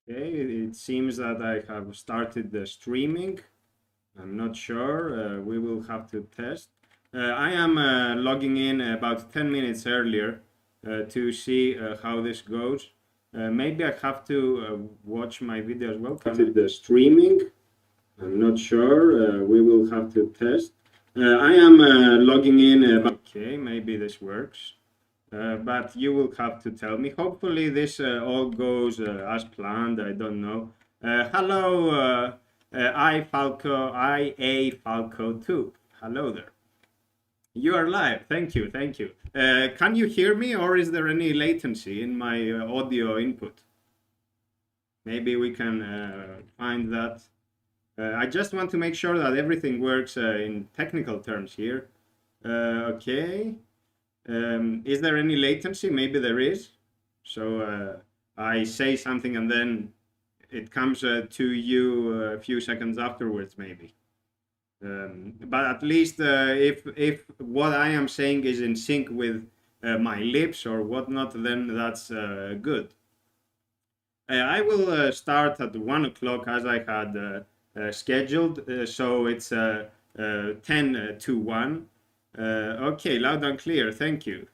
Okay, it seems that I have started the streaming. I'm not sure. We will have to test. I am logging in about 10 minutes earlier to see how this goes. Maybe I have to watch my video as well. Started the streaming. I'm not sure. We will have to test. I am logging in. Okay, maybe this works. But you will have to tell me. Hopefully, this all goes as planned. I don't know. Hello, IA Falco 2. Hello there. You are live. Thank you. Thank you. Can you hear me, or is there any latency in my audio input? Maybe we can find that. I just want to make sure that everything works in technical terms here. Okay. Is there any latency? Maybe there is. So I say something and then it comes to you a few seconds afterwards, maybe. But at least if what I am saying is in sync with my lips or whatnot, then that's good. I will start at 1 o'clock as I had scheduled, so it's 10 to 1. Okay, loud and clear, thank you.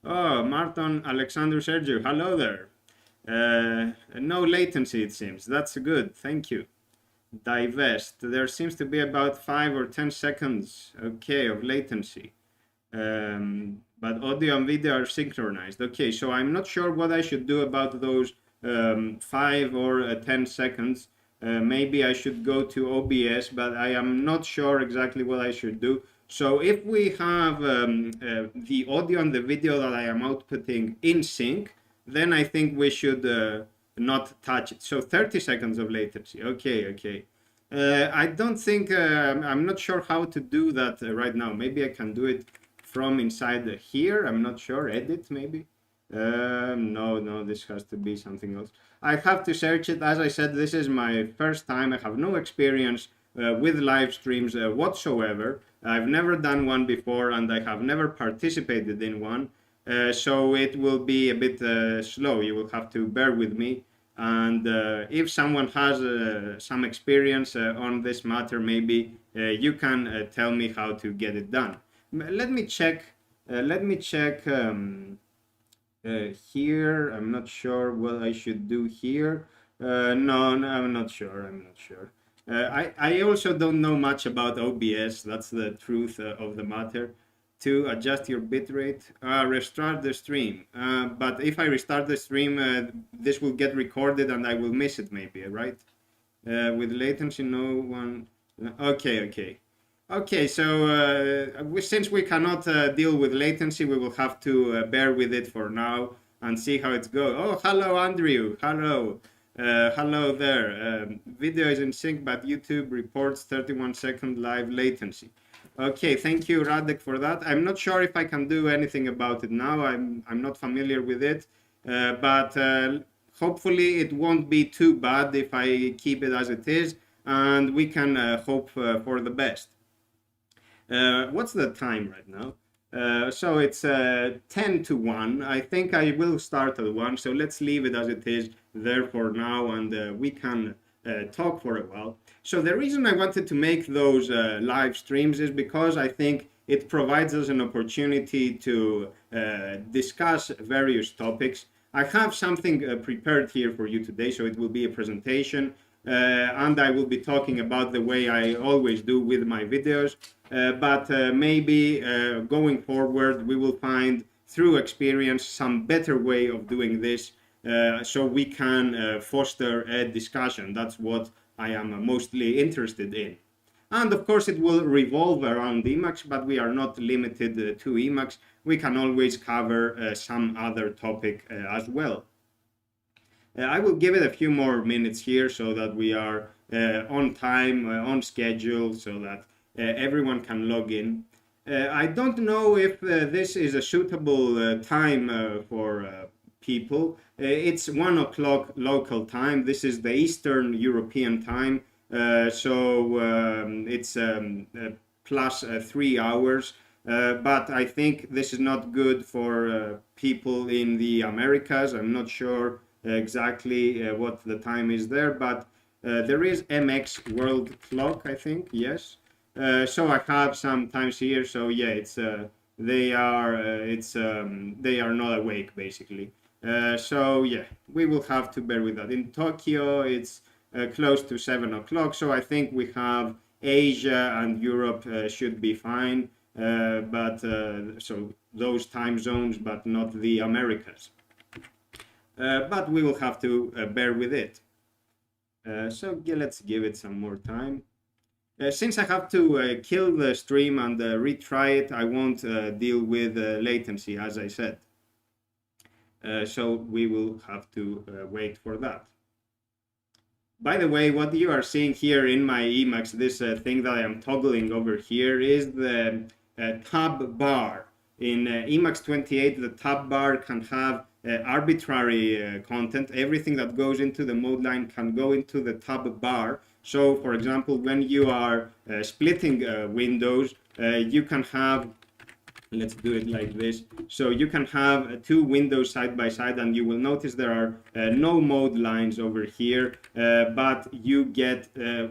Oh, Martin Alexander Sergio, hello there. No latency, it seems. That's good, thank you. Divest. There seems to be about 5 or 10 seconds, okay, of latency. But audio and video are synchronized. Okay, so I'm not sure what I should do about those 5 or 10 seconds. Maybe I should go to OBS, but I am not sure exactly what I should do. So if we have the audio and the video that I am outputting in sync, then I think we should not touch it. So 30 seconds of latency. Okay, okay. I don't think, I'm not sure how to do that right now. Maybe I can do it from inside here. I'm not sure. Edit, maybe. No, this has to be something else. I have to search it. As I said, this is my first time. I have no experience with live streams whatsoever. I've never done one before and I have never participated in one. So it will be a bit slow. You will have to bear with me. And if someone has some experience on this matter, maybe you can tell me how to get it done. Let me check. Here. I'm not sure what I should do here. No, I'm not sure. I'm not sure. I also don't know much about OBS. That's the truth of the matter. To adjust your bitrate, restart the stream. But if I restart the stream, this will get recorded and I will miss it maybe, right? With latency, no one. Okay, okay. Okay, so since we cannot deal with latency, we will have to bear with it for now and see how it goes. Oh, hello, Andrew. Hello. Hello there. Video is in sync, but YouTube reports 31-second live latency. Okay, thank you, Radek, for that. I'm not sure if I can do anything about it now. I'm not familiar with it, but hopefully it won't be too bad if I keep it as it is, and we can hope for the best. What's the time right now? So it's 10 to 1. I think I will start at 1. So let's leave it as it is there for now and we can talk for a while. So the reason I wanted to make those live streams is because I think it provides us an opportunity to discuss various topics. I have something prepared here for you today, so it will be a presentation. And I will be talking about the way I always do with my videos. But maybe going forward, we will find through experience some better way of doing this so we can foster a discussion. That's what I am mostly interested in. And of course, it will revolve around Emacs, but we are not limited to Emacs. We can always cover some other topic as well. I will give it a few more minutes here so that we are on time, on schedule, so that everyone can log in. I don't know if this is a suitable time for people. It's 1 o'clock local time. This is the Eastern European time. So it's plus 3 hours. But I think this is not good for people in the Americas. I'm not sure exactly what the time is there, but there is MX World Clock, I think, yes. So I have some times here, so yeah, they are not awake basically. So yeah, we will have to bear with that. In Tokyo, it's close to 7 o'clock, so I think we have Asia and Europe should be fine, but so those time zones, but not the Americas. But we will have to bear with it. So yeah, let's give it some more time. Since I have to kill the stream and retry it, I won't deal with latency, as I said. So we will have to wait for that. By the way, what you are seeing here in my Emacs, this thing that I am toggling over here, is the tab bar. In Emacs 28, the tab bar can have arbitrary content. Everything that goes into the mode line can go into the tab bar. So, for example, when you are splitting windows, you can have, let's do it like this. So you can have two windows side by side, and you will notice there are no mode lines over here, but you get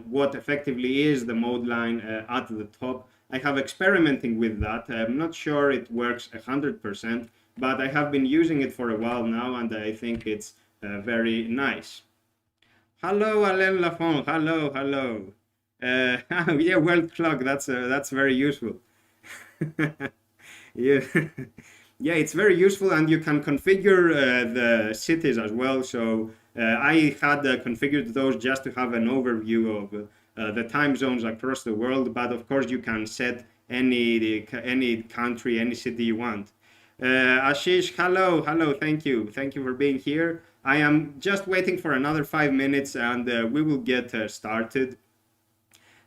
what effectively is the mode line at the top. I have experimenting with that. I'm not sure it works 100%, but I have been using it for a while now, and I think it's very nice. Hello, Alain Lafont. Hello, hello. Yeah, world clock. That's very useful. Yeah. Yeah, it's very useful, and you can configure the cities as well. So I had configured those just to have an overview of the time zones across the world. But of course, you can set any country, any city you want. Ashish, hello, hello, thank you for being here. I am just waiting for another 5 minutes, and we will get started.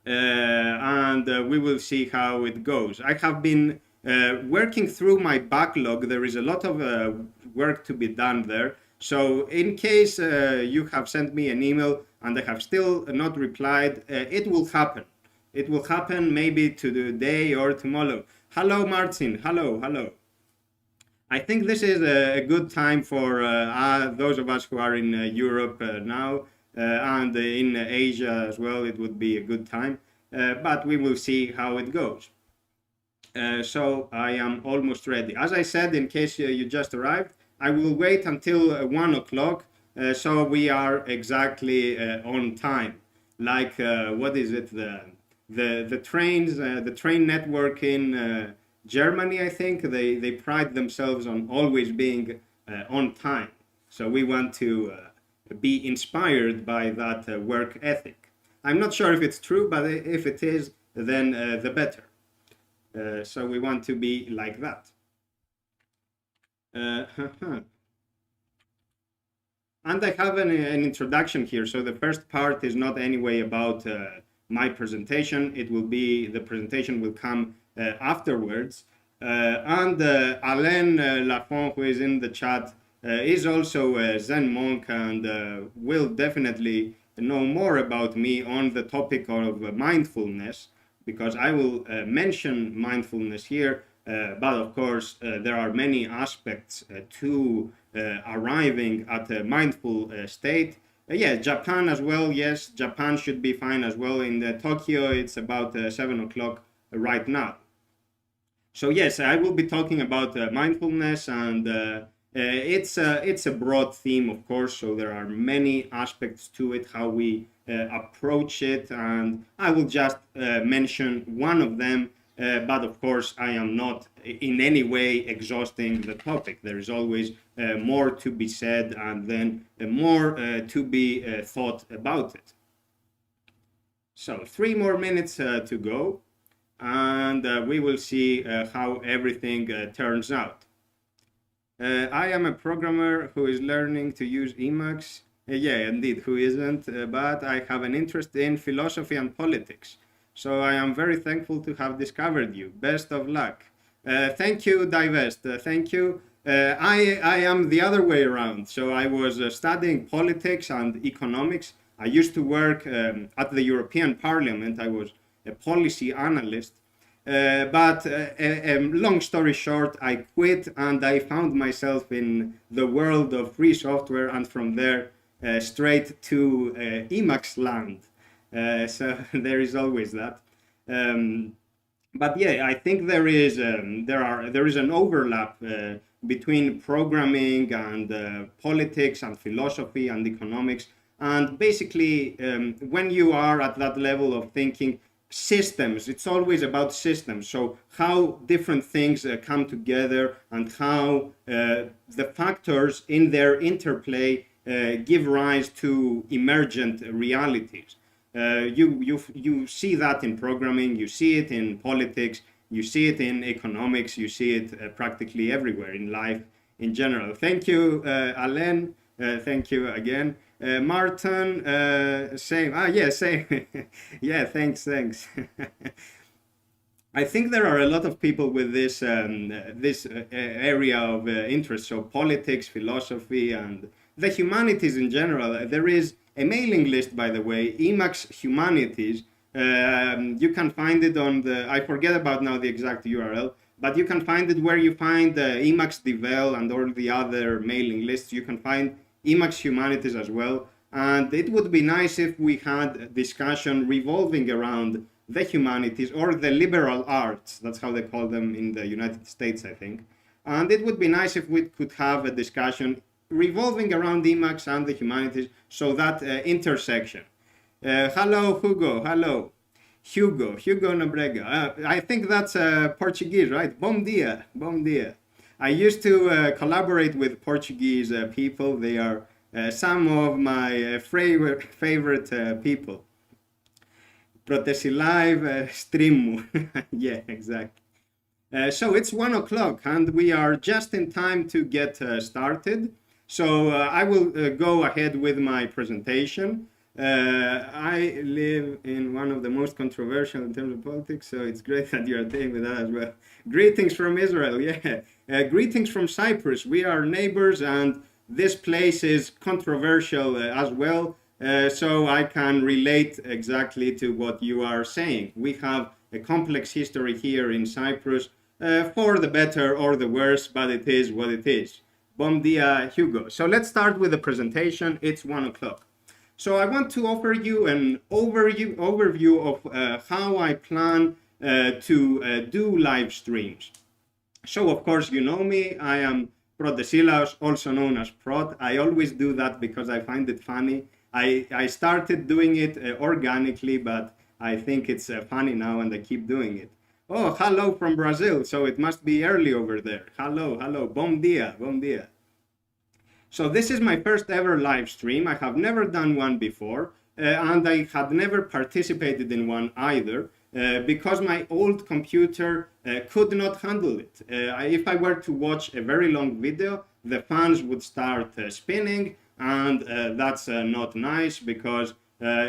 And we will see how it goes. I have been working through my backlog. There is a lot of work to be done there. So in case you have sent me an email and I have still not replied, it will happen. It will happen maybe today or tomorrow. Hello, Martin. Hello, hello. I think this is a good time for those of us who are in Europe now and in Asia as well. It would be a good time, but we will see how it goes. So I am almost ready. As I said, in case you just arrived, I will wait until 1 o'clock, so we are exactly on time. Like what is it? The trains, the train network in Germany, I think they pride themselves on always being on time. So we want to be inspired by that work ethic. I'm not sure if it's true, but if it is, then the better. So we want to be like that. And I have an introduction here. So the first part is not anyway about my presentation. It will be, the presentation will come afterwards. And Alain Lafont, who is in the chat, is also a Zen monk and will definitely know more about me on the topic of mindfulness, because I will mention mindfulness here, but of course there are many aspects to arriving at a mindful state. Yeah, Japan as well. Yes, Japan should be fine as well. In Tokyo, it's about 7 o'clock right now. So yes, I will be talking about mindfulness, and it's a broad theme, of course. So there are many aspects to it, how we approach it, and I will just mention one of them. But of course, I am not in any way exhausting the topic. There is always more to be said, and then more to be thought about it. So 3 more minutes to go, and we will see how everything turns out. I am a programmer who is learning to use Emacs. Yeah, indeed, who isn't? But I have an interest in philosophy and politics. So I am very thankful to have discovered you. Best of luck. Thank you, Divest. Thank you. I am the other way around. So I was studying politics and economics. I used to work at the European Parliament. I was a policy analyst. But long story short, I quit and I found myself in the world of free software, and from there straight to Emacs land. So there is always that. Um, but yeah, I think there is an overlap between programming and politics and philosophy and economics. And basically, when you are at that level of thinking, systems, it's always about systems. So how different things come together and how the factors in their interplay give rise to emergent realities. You see that in programming, you see it in politics, you see it in economics, you see it practically everywhere in life in general. Thank you, Alain. Thank you again. Martin, same. Yeah, same. Yeah, thanks. I think there are a lot of people with this area of interest. So politics, philosophy, and the humanities in general. There is a mailing list, by the way, Emacs Humanities. You can find it on the, I forget about now the exact URL, but you can find it where you find Emacs Devel and all the other mailing lists. You can find Emacs Humanities as well. And it would be nice if we had a discussion revolving around the humanities or the liberal arts. That's how they call them in the United States, I think. And it would be nice if we could have a discussion revolving around Emacs and the humanities, so that intersection. Hello, Hugo. Hello. Hugo Nobrega. I think that's Portuguese, right? Bom dia. Bom dia. I used to collaborate with Portuguese people. They are some of my favorite people. Protesi live stream. Yeah, exactly. So it's 1 o'clock and we are just in time to get started. So I will go ahead with my presentation. I live in one of the most controversial in terms of politics, so it's great that you're dealing with that as well. Greetings from Israel, yeah. Greetings from Cyprus. We are neighbors and this place is controversial as well. So I can relate exactly to what you are saying. We have a complex history here in Cyprus, for the better or the worse, but it is what it is. Bom dia, Hugo. So let's start with the presentation. It's 1 o'clock. So I want to offer you an overview of how I plan to do live streams. So of course you know me. I am Protesilaos, also known as Prot. I always do that because I find it funny. I started doing it organically, but I think it's funny now and I keep doing it. Oh, hello from Brazil. So it must be early over there. Hello. Bom dia. So this is my first ever live stream. I have never done one before, and I had never participated in one either, because my old computer could not handle it. If I were to watch a very long video, the fans would start spinning, and that's not nice because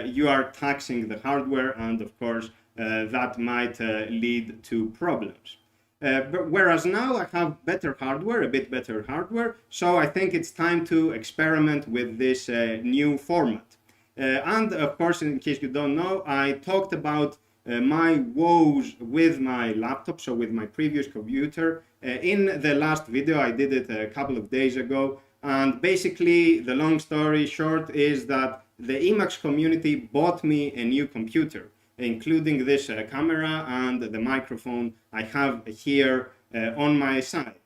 you are taxing the hardware, and of course that might lead to problems. But whereas now I have better hardware, a bit better hardware, so I think it's time to experiment with this new format. And of course, in case you don't know, I talked about my woes with my laptop, so with my previous computer, in the last video. I did it a couple of days ago, and basically the long story short is that the Emacs community bought me a new computer, including this camera and the microphone I have here on my side.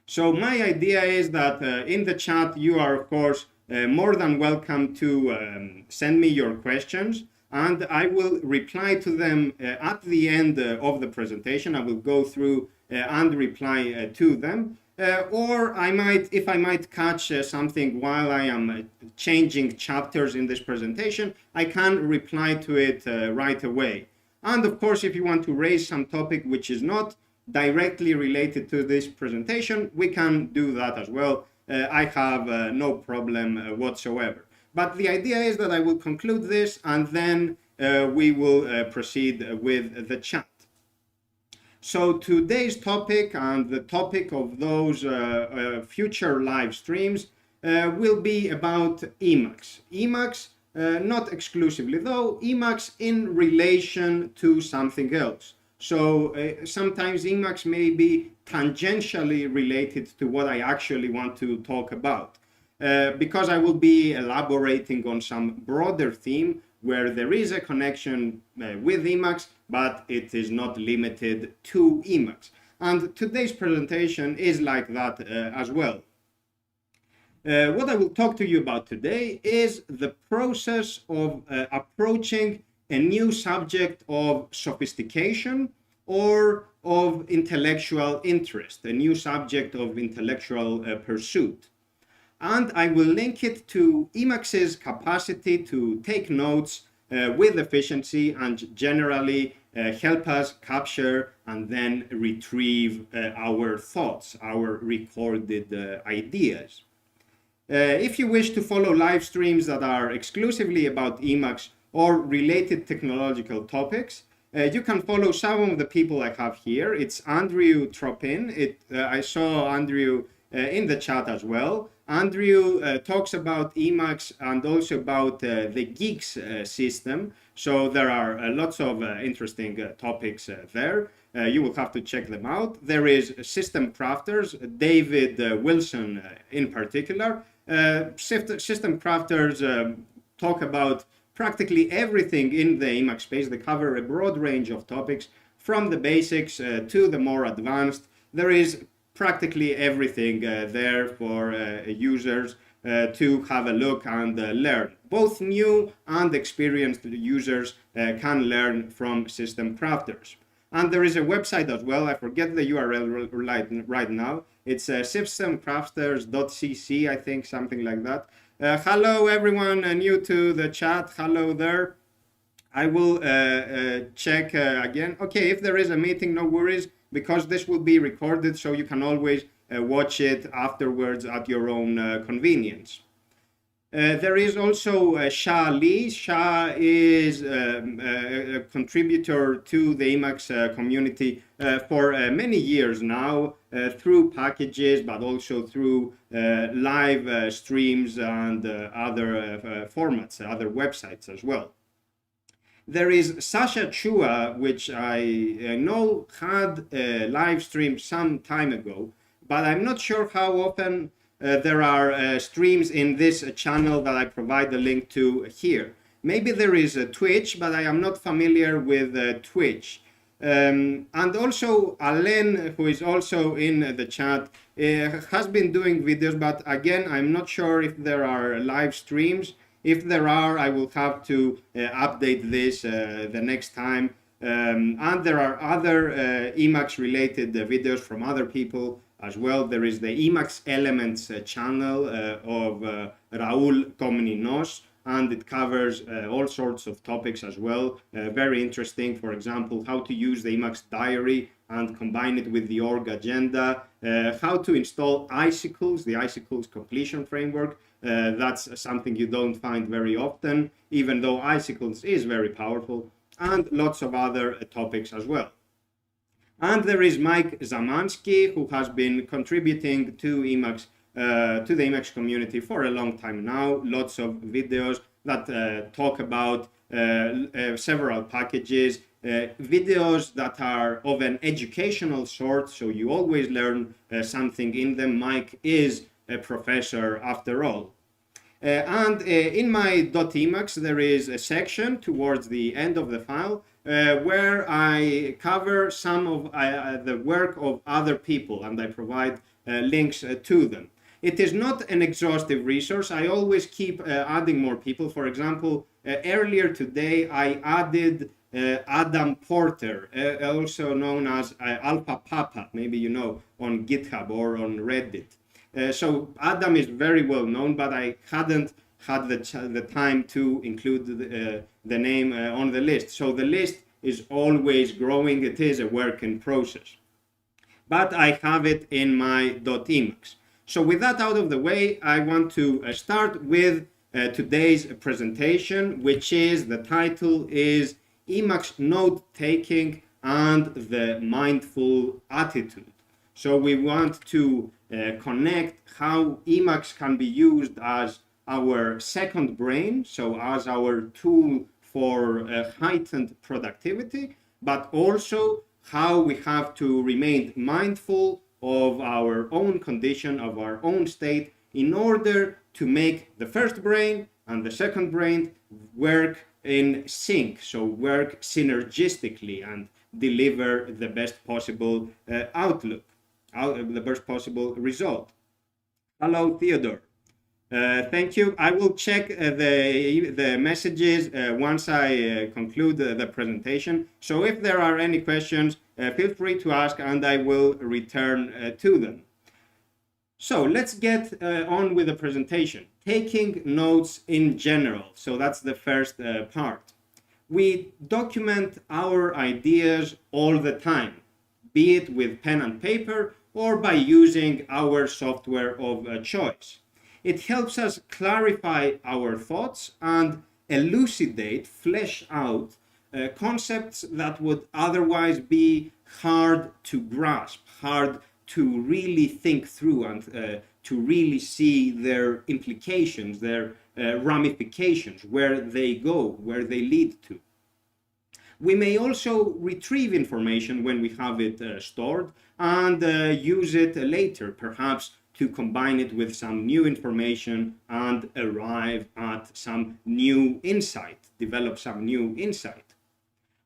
So my idea is that in the chat you are of course more than welcome to send me your questions, and I will reply to them at the end of the presentation. I will go through and reply to them. Or I might, if I might catch something while I am changing chapters in this presentation, I can reply to it right away. And of course, if you want to raise some topic which is not directly related to this presentation, we can do that as well. I have no problem whatsoever. But the idea is that I will conclude this and then we will proceed with the chat. So today's topic and the topic of those future live streams will be about Emacs. Emacs, not exclusively though, Emacs in relation to something else. So sometimes Emacs may be tangentially related to what I actually want to talk about. Because I will be elaborating on some broader theme where there is a connection with Emacs, but it is not limited to Emacs. And today's presentation is like that as well. What I will talk to you about today is the process of approaching a new subject of sophistication or of intellectual interest, a new subject of intellectual pursuit. And I will link it to Emacs's capacity to take notes with efficiency and generally help us capture and then retrieve our thoughts, our recorded ideas. If you wish to follow live streams that are exclusively about Emacs or related technological topics, you can follow some of the people I have here. It's Andrew Tropin. I saw Andrew in the chat as well. Andrew talks about Emacs and also about the Geeks system. So there are lots of interesting topics there. You will have to check them out. There is System Crafters, David Wilson in particular. System Crafters talk about practically everything in the Emacs space. They cover a broad range of topics from the basics to the more advanced. There is practically everything there for users to have a look and learn. Both new and experienced users can learn from System Crafters. And there is a website as well. I forget the URL right now. It's systemcrafters.cc, I think, something like that. Hello, everyone new to the chat. Hello there. I will check again. Okay, if there is a meeting, no worries, because this will be recorded, so you can always watch it afterwards at your own convenience. There is also Shah Lee. Shah is a contributor to the Emacs community for many years now, through packages, but also through live streams and other formats, other websites as well. There is Sasha Chua, which I know had a live stream some time ago, but I'm not sure how often there are streams in this channel that I provide the link to here. Maybe there is a Twitch, but I am not familiar with Twitch. And also Alain, who is also in the chat, has been doing videos, but again, I'm not sure if there are live streams. If there are, I will have to update this the next time. And there are other Emacs related videos from other people as well. There is the Emacs Elements channel of Raúl Comninos, and it covers all sorts of topics as well. Very interesting, for example, how to use the Emacs diary and combine it with the org agenda, how to install Icicles, the Icicles completion framework. That's something you don't find very often, even though Icicles is very powerful, and lots of other topics as well. And there is Mike Zamansky, who has been contributing to Emacs, to the Emacs community for a long time now. Lots of videos that talk about several packages, videos that are of an educational sort, so you always learn something in them. Mike is a professor after all. And in my .emacs there is a section towards the end of the file where I cover some of the work of other people, and I provide links to them. It is not an exhaustive resource. I always keep adding more people. For example, earlier today I added Adam Porter, also known as Alpha Papa, maybe you know, on GitHub or on Reddit. So Adam is very well known, but I hadn't had the time to include the name on the list. So the list is always growing. It is a work in process. But I have it in my .emacs. So with that out of the way, I want to start with today's presentation, which is, the title is Emacs Note-Taking and the Mindful Attitude. So we want to connect how Emacs can be used as our second brain, so as our tool for heightened productivity, but also how we have to remain mindful of our own condition, of our own state, in order to make the first brain and the second brain work in sync, so work synergistically and deliver the best possible the best possible result. Hello, Theodore. Thank you. I will check the messages once I conclude the presentation. So if there are any questions, feel free to ask and I will return to them. So let's get on with the presentation. Taking notes in general. So that's the first part. We document our ideas all the time, be it with pen and paper or by using our software of choice. It helps us clarify our thoughts and elucidate, flesh out concepts that would otherwise be hard to grasp, hard to really think through and to really see their implications, their ramifications, where they go, where they lead to. We may also retrieve information when we have it stored and use it later, perhaps to combine it with some new information and arrive at some new insight, develop some new insight.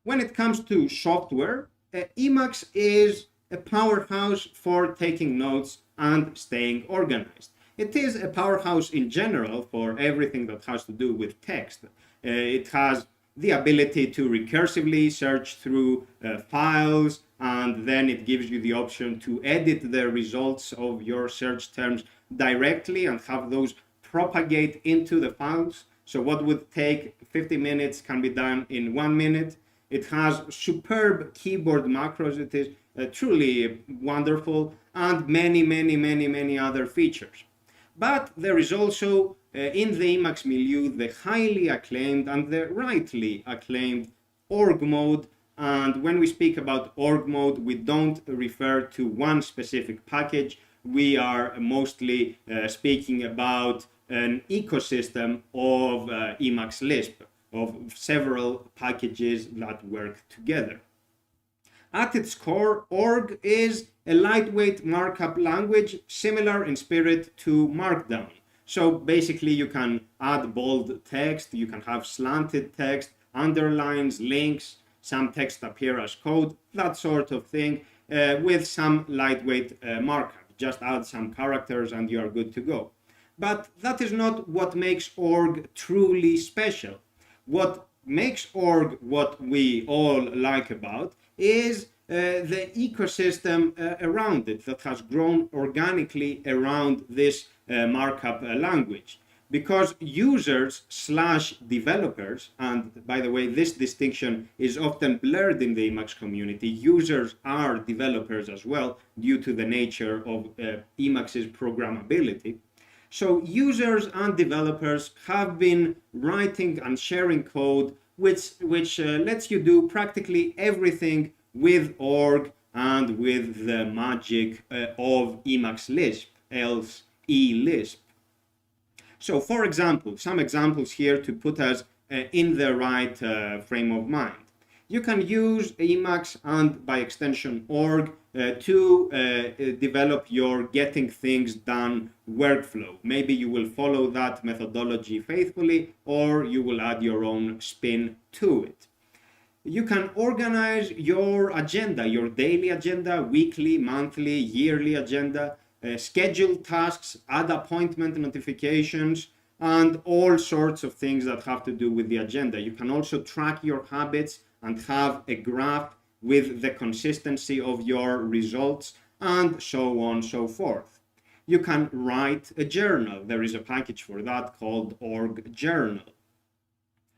When it comes to software, Emacs is a powerhouse for taking notes and staying organized. It is a powerhouse in general for everything that has to do with text. It has the ability to recursively search through files, and then it gives you the option to edit the results of your search terms directly and have those propagate into the files. So what would take 50 minutes can be done in 1 minute. It has superb keyboard macros. It is truly wonderful, and many other features. But there is also in the Emacs milieu the highly acclaimed and the rightly acclaimed org mode. And when we speak about org mode, we don't refer to one specific package. We are mostly speaking about an ecosystem of Emacs Lisp, of several packages that work together. At its core, org is a lightweight markup language similar in spirit to Markdown. So basically you can add bold text, you can have slanted text, underlines, links, some text appear as code, that sort of thing, with some lightweight markup. Just add some characters and you are good to go. But that is not what makes org truly special. What makes org what we all like about is the ecosystem around it that has grown organically around this markup language. Because users / developers, and by the way, this distinction is often blurred in the Emacs community, users are developers as well due to the nature of Emacs's programmability. So users and developers have been writing and sharing code which lets you do practically everything with org and with the magic of Emacs Lisp, else eLisp. So for example, some examples here to put us in the right frame of mind. You can use Emacs and by extension org to develop your getting things done workflow. Maybe you will follow that methodology faithfully, or you will add your own spin to it. You can organize your agenda, your daily agenda, weekly, monthly, yearly agenda, schedule tasks, add appointment notifications, and all sorts of things that have to do with the agenda. You can also track your habits and have a graph with the consistency of your results, and so on and so forth. You can write a journal. There is a package for that called org journal.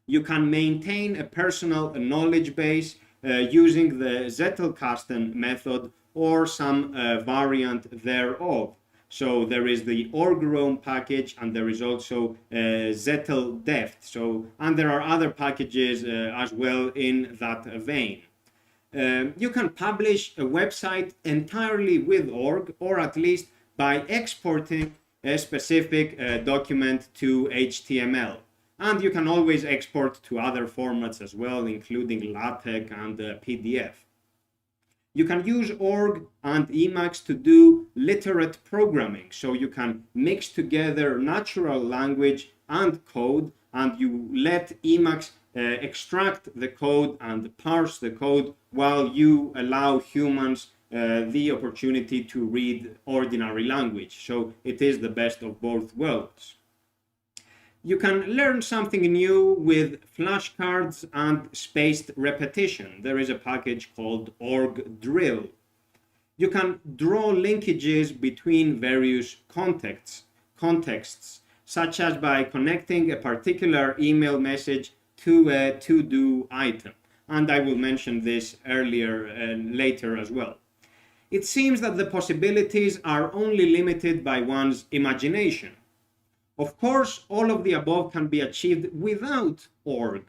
You can maintain a personal knowledge base using the Zettelkasten method or some variant thereof. So there is the org-roam package, and there is also Zetteldeft. So, and there are other packages as well in that vein. You can publish a website entirely with org, or at least by exporting a specific document to HTML. And you can always export to other formats as well, including LaTeX and PDF. You can use org and Emacs to do literate programming. So you can mix together natural language and code, and you let Emacs extract the code and parse the code while you allow humans the opportunity to read ordinary language. So it is the best of both worlds. You can learn something new with flashcards and spaced repetition. There is a package called org drill. You can draw linkages between various contexts, such as by connecting a particular email message to a to-do item. And I will mention this later as well. It seems that the possibilities are only limited by one's imagination. Of course, all of the above can be achieved without org,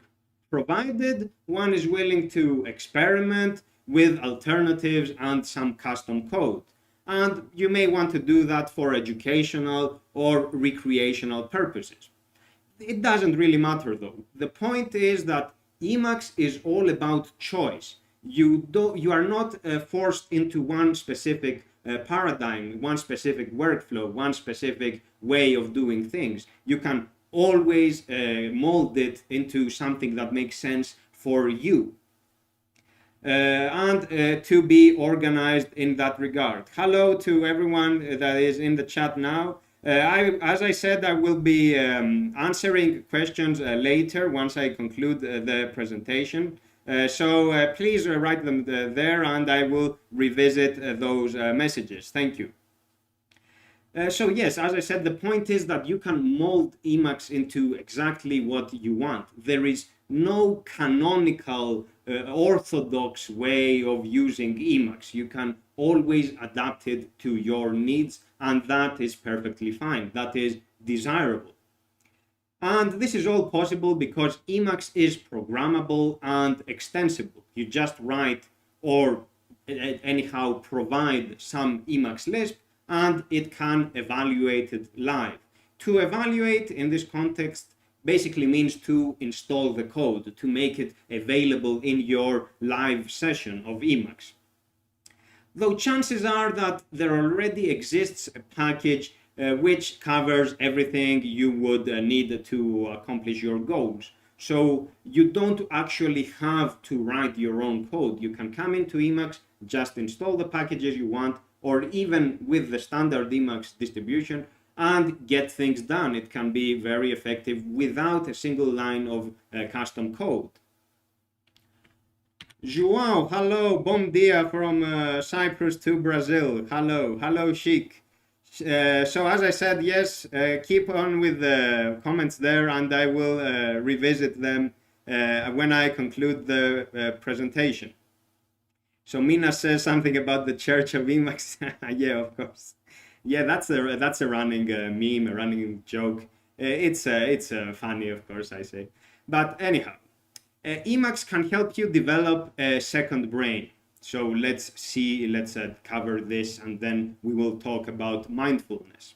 provided one is willing to experiment with alternatives and some custom code. And you may want to do that for educational or recreational purposes. It doesn't really matter though. The point is that Emacs is all about choice. You are not forced into one specific paradigm, one specific workflow, one specific way of doing things. You can always mold it into something that makes sense for you. And to be organized in that regard. Hello to everyone that is in the chat now. As I said, I will be answering questions later once I conclude the presentation. So please write them there and I will revisit those messages. Thank you. So yes, as I said, the point is that you can mold Emacs into exactly what you want. There is no canonical orthodox way of using Emacs. You can always adapt it to your needs, and that is perfectly fine. That is desirable. And this is all possible because Emacs is programmable and extensible. You just write or anyhow provide some Emacs Lisp and it can evaluate it live. To evaluate in this context basically means to install the code, to make it available in your live session of Emacs. Though chances are that there already exists a package which covers everything you would need to accomplish your goals. So you don't actually have to write your own code. You can come into Emacs, just install the packages you want, or even with the standard Emacs distribution, and get things done. It can be very effective without a single line of custom code. João, hello, bom dia from Cyprus to Brazil. Hello, Chic. So as I said, yes, keep on with the comments there and I will revisit them when I conclude the presentation. So Mina says something about the Church of Emacs. Yeah, of course. Yeah, that's a running meme, a running joke. It's funny, of course, I say. But anyhow, Emacs can help you develop a second brain. So let's cover this and then we will talk about mindfulness.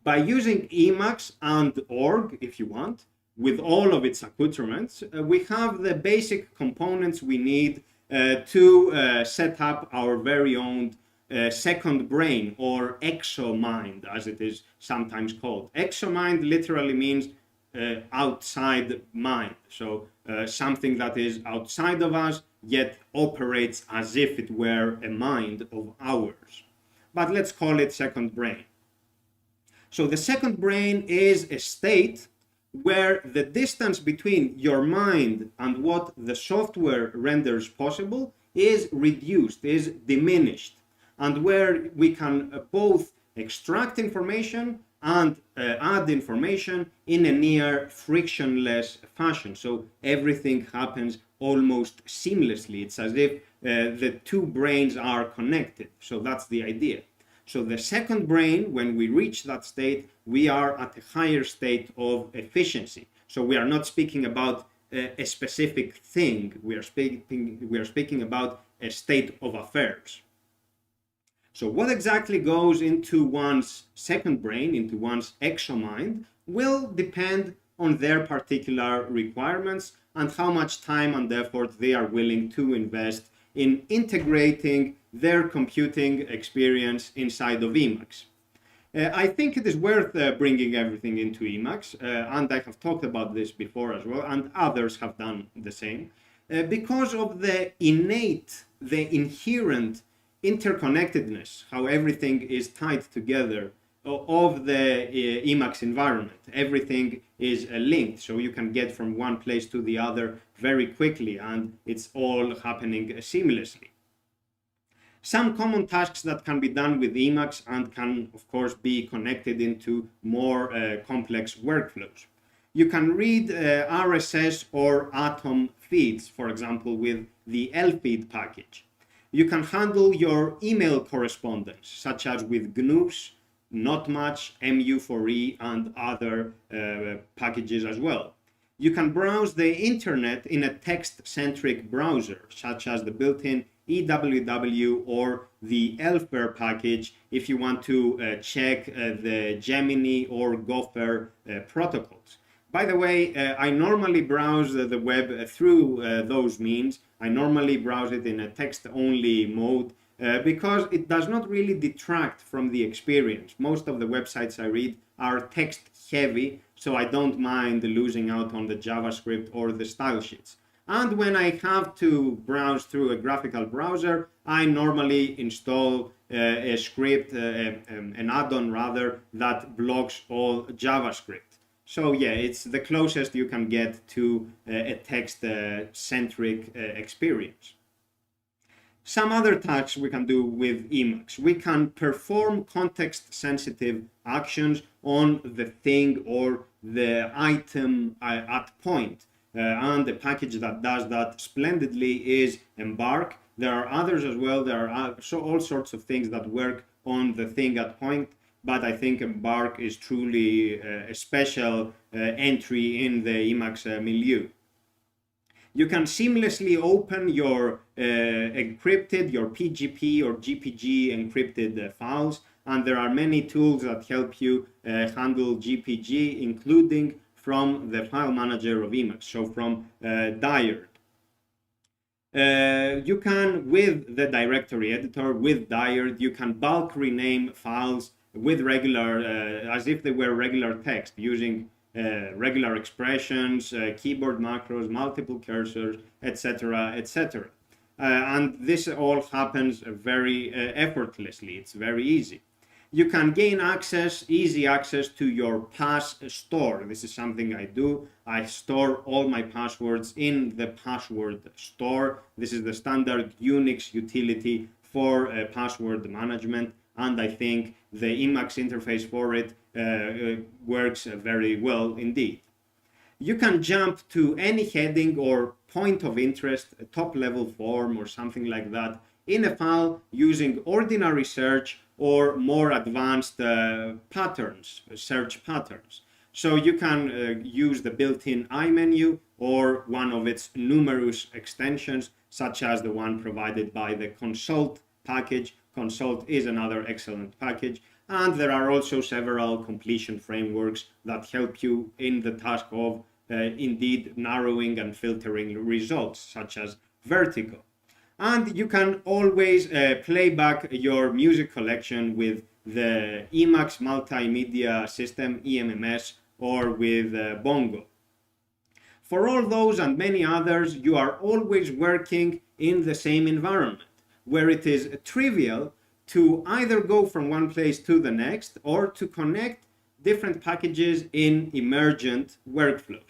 By using Emacs and org, if you want, with all of its accoutrements, we have the basic components we need to set up our very own second brain, or exomind, as it is sometimes called. Exomind literally means outside mind. So something that is outside of us, yet operates as if it were a mind of ours. But let's call it second brain. So the second brain is a state where the distance between your mind and what the software renders possible is reduced, is diminished, and where we can both extract information and add information in a near frictionless fashion. So everything happens almost seamlessly. It's as if the two brains are connected. So that's the idea. So the second brain, when we reach that state, we are at a higher state of efficiency. So we are not speaking about a specific thing. We are speaking about a state of affairs. So what exactly goes into one's second brain, into one's exomind, will depend on their particular requirements and how much time and effort they are willing to invest in integrating their computing experience inside of Emacs. I think it is worth bringing everything into Emacs, and I have talked about this before as well, and others have done the same, because of the inherent interconnectedness, how everything is tied together of the Emacs environment. Everything is linked, so you can get from one place to the other very quickly, and it's all happening seamlessly. Some common tasks that can be done with Emacs and can, of course, be connected into more complex workflows. You can read RSS or Atom feeds, for example, with the lfeed package. You can handle your email correspondence, such as with GNUs, Notmatch, MU4E, and other packages as well. You can browse the internet in a text-centric browser, such as the built-in EWW or the Elfer package if you want to check the Gemini or Gopher protocols. By the way, I normally browse the web through those means. I normally browse it in a text-only mode because it does not really detract from the experience. Most of the websites I read are text-heavy, so I don't mind losing out on the JavaScript or the style sheets. And when I have to browse through a graphical browser, I normally install a script, an add-on rather, that blocks all JavaScript. So yeah, it's the closest you can get to a text-centric experience. Some other tasks we can do with Emacs. We can perform context-sensitive actions on the thing or the item at point. And the package that does that splendidly is Embark. There are others as well. There are all sorts of things that work on the thing at point, but I think Embark is truly a special entry in the Emacs milieu. You can seamlessly open your encrypted, your PGP or GPG encrypted files, and there are many tools that help you handle GPG, including from the file manager of Emacs, so from Dyard. You can, with the directory editor, with Dyard, you can bulk rename files with regular, as if they were regular text, using regular expressions, keyboard macros, multiple cursors, etc., etc. And this all happens very effortlessly. It's very easy. You can gain access, easy access to your pass store. This is something I do. I store all my passwords in the password store. This is the standard Unix utility for password management, and I think the Emacs interface for it works very well indeed. You can jump to any heading or point of interest, a top-level form or something like that, in a file using ordinary search or more advanced patterns, search patterns. So you can use the built-in iMenu or one of its numerous extensions, such as the one provided by the Consult package. Consult is another excellent package. And there are also several completion frameworks that help you in the task of indeed narrowing and filtering results, such as Vertigo. And you can always play back your music collection with the Emacs Multimedia System, EMMS, or with Bongo. For all those and many others, you are always working in the same environment, where it is trivial to either go from one place to the next or to connect different packages in emergent workflows.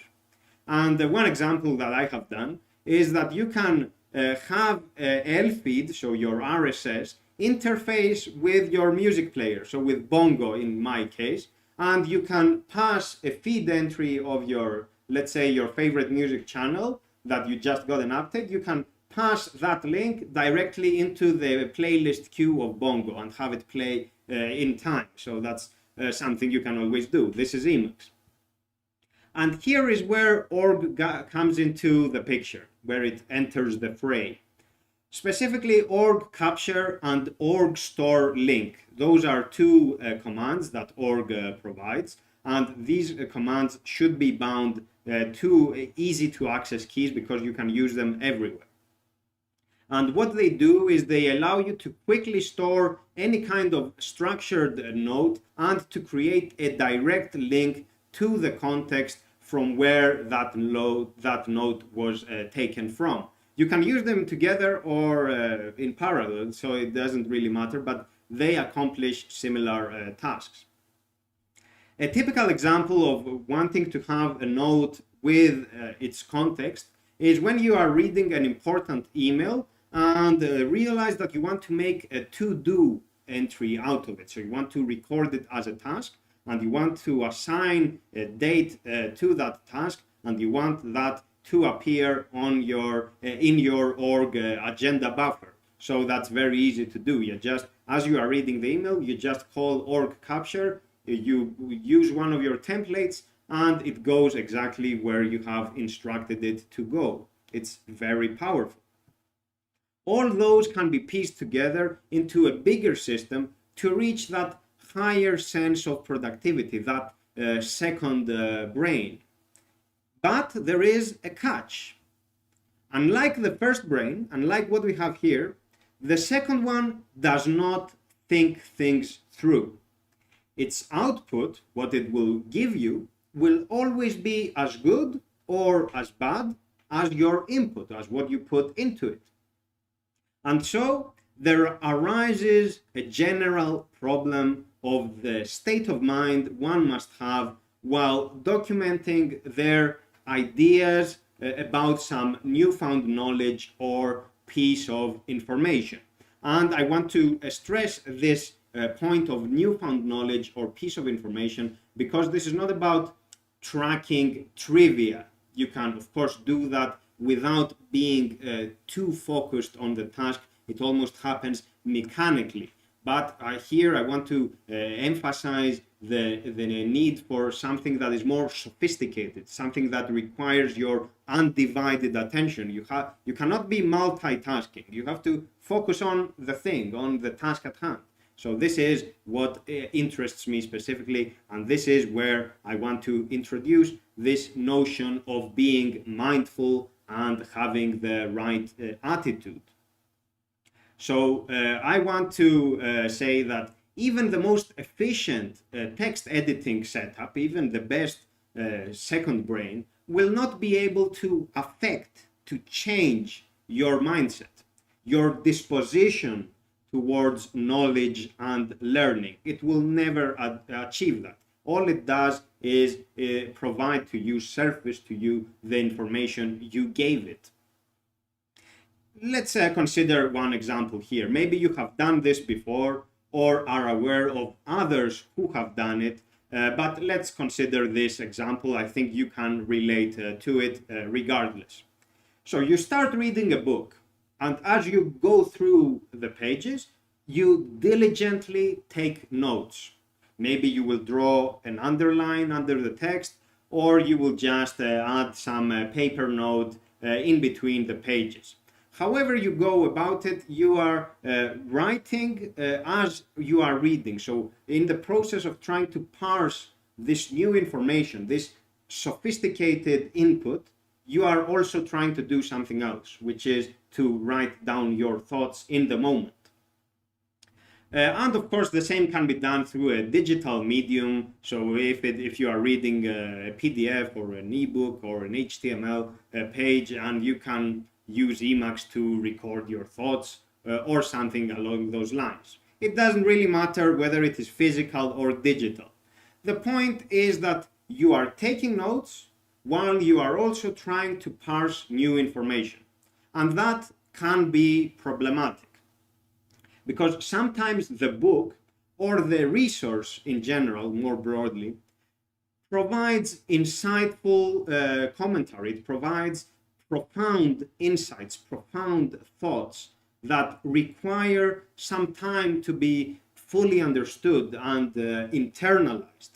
And one example that I have done is that you can have lfeed, so your RSS, interface with your music player, so with Bongo in my case, and you can pass a feed entry of your, let's say, your favorite music channel that you just got an update. You can pass that link directly into the playlist queue of Bongo and have it play in time. So that's something you can always do. This is Emacs. And here is where org comes into the picture, where it enters the fray. Specifically, org capture and org store link. Those are two commands that org provides. and these commands should be bound to easy to access keys because you can use them everywhere. And what they do is they allow you to quickly store any kind of structured note and to create a direct link to the context from where that note was taken from. You can use them together or in parallel, so it doesn't really matter, but they accomplish similar tasks. A typical example of wanting to have a note with its context is when you are reading an important email and realize that you want to make a to-do entry out of it. So you want to record it as a task, and you want to assign a date to that task, and you want that to appear on your in your org agenda buffer. So that's very easy to do. You just, as you are reading the email, you just call org capture, you use one of your templates, and it goes exactly where you have instructed it to go. It's very powerful. All those can be pieced together into a bigger system to reach that higher sense of productivity, that second brain. But there is a catch. Unlike the first brain, unlike what we have here, the second one does not think things through. Its output, what it will give you, will always be as good or as bad as your input, as what you put into it. And so there arises a general problem of the state of mind one must have while documenting their ideas about some newfound knowledge or piece of information. And I want to stress this point of newfound knowledge or piece of information because this is not about tracking trivia. You can, of course, do that without being too focused on the task. It almost happens mechanically. But here I want to emphasize the need for something that is more sophisticated, something that requires your undivided attention. You cannot be multitasking. You have to focus on the thing, on the task at hand. So this is what interests me specifically, and this is where I want to introduce this notion of being mindful and having the right attitude. So I want to say that even the most efficient text editing setup, even the best second brain, will not be able to affect, to change your mindset, your disposition towards knowledge and learning. It will never achieve that. All it does is provide to you, surface to you, the information you gave it. Let's consider one example here. Maybe you have done this before or are aware of others who have done it, but let's consider this example. I think you can relate to it regardless. So you start reading a book, and as you go through the pages, you diligently take notes. Maybe you will draw an underline under the text, or you will just add some paper note in between the pages. However you go about it, you are writing as you are reading. So in the process of trying to parse this new information, this sophisticated input, you are also trying to do something else, which is to write down your thoughts in the moment. And of course, the same can be done through a digital medium. So if you are reading a PDF or an ebook or an HTML page, and you can use Emacs to record your thoughts or something along those lines. It doesn't really matter whether it is physical or digital. The point is that you are taking notes while you are also trying to parse new information. And that can be problematic because sometimes the book or the resource in general, more broadly, provides insightful commentary. It provides profound insights, profound thoughts that require some time to be fully understood and internalized.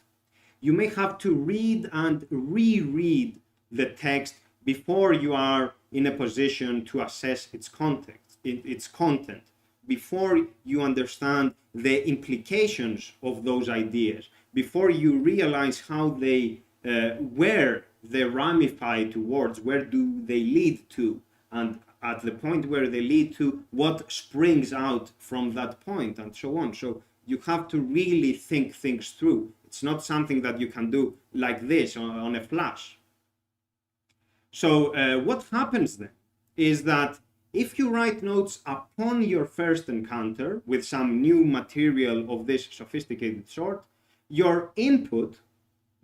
You may have to read and reread the text before you are in a position to assess its content, before you understand the implications of those ideas, before you realize how they, where they ramify towards, where do they lead to, and at the point where they lead to, what springs out from that point, and so on. So you have to really think things through. It's not something that you can do like this on a flash. So what happens then is that if you write notes upon your first encounter with some new material of this sophisticated sort, your input,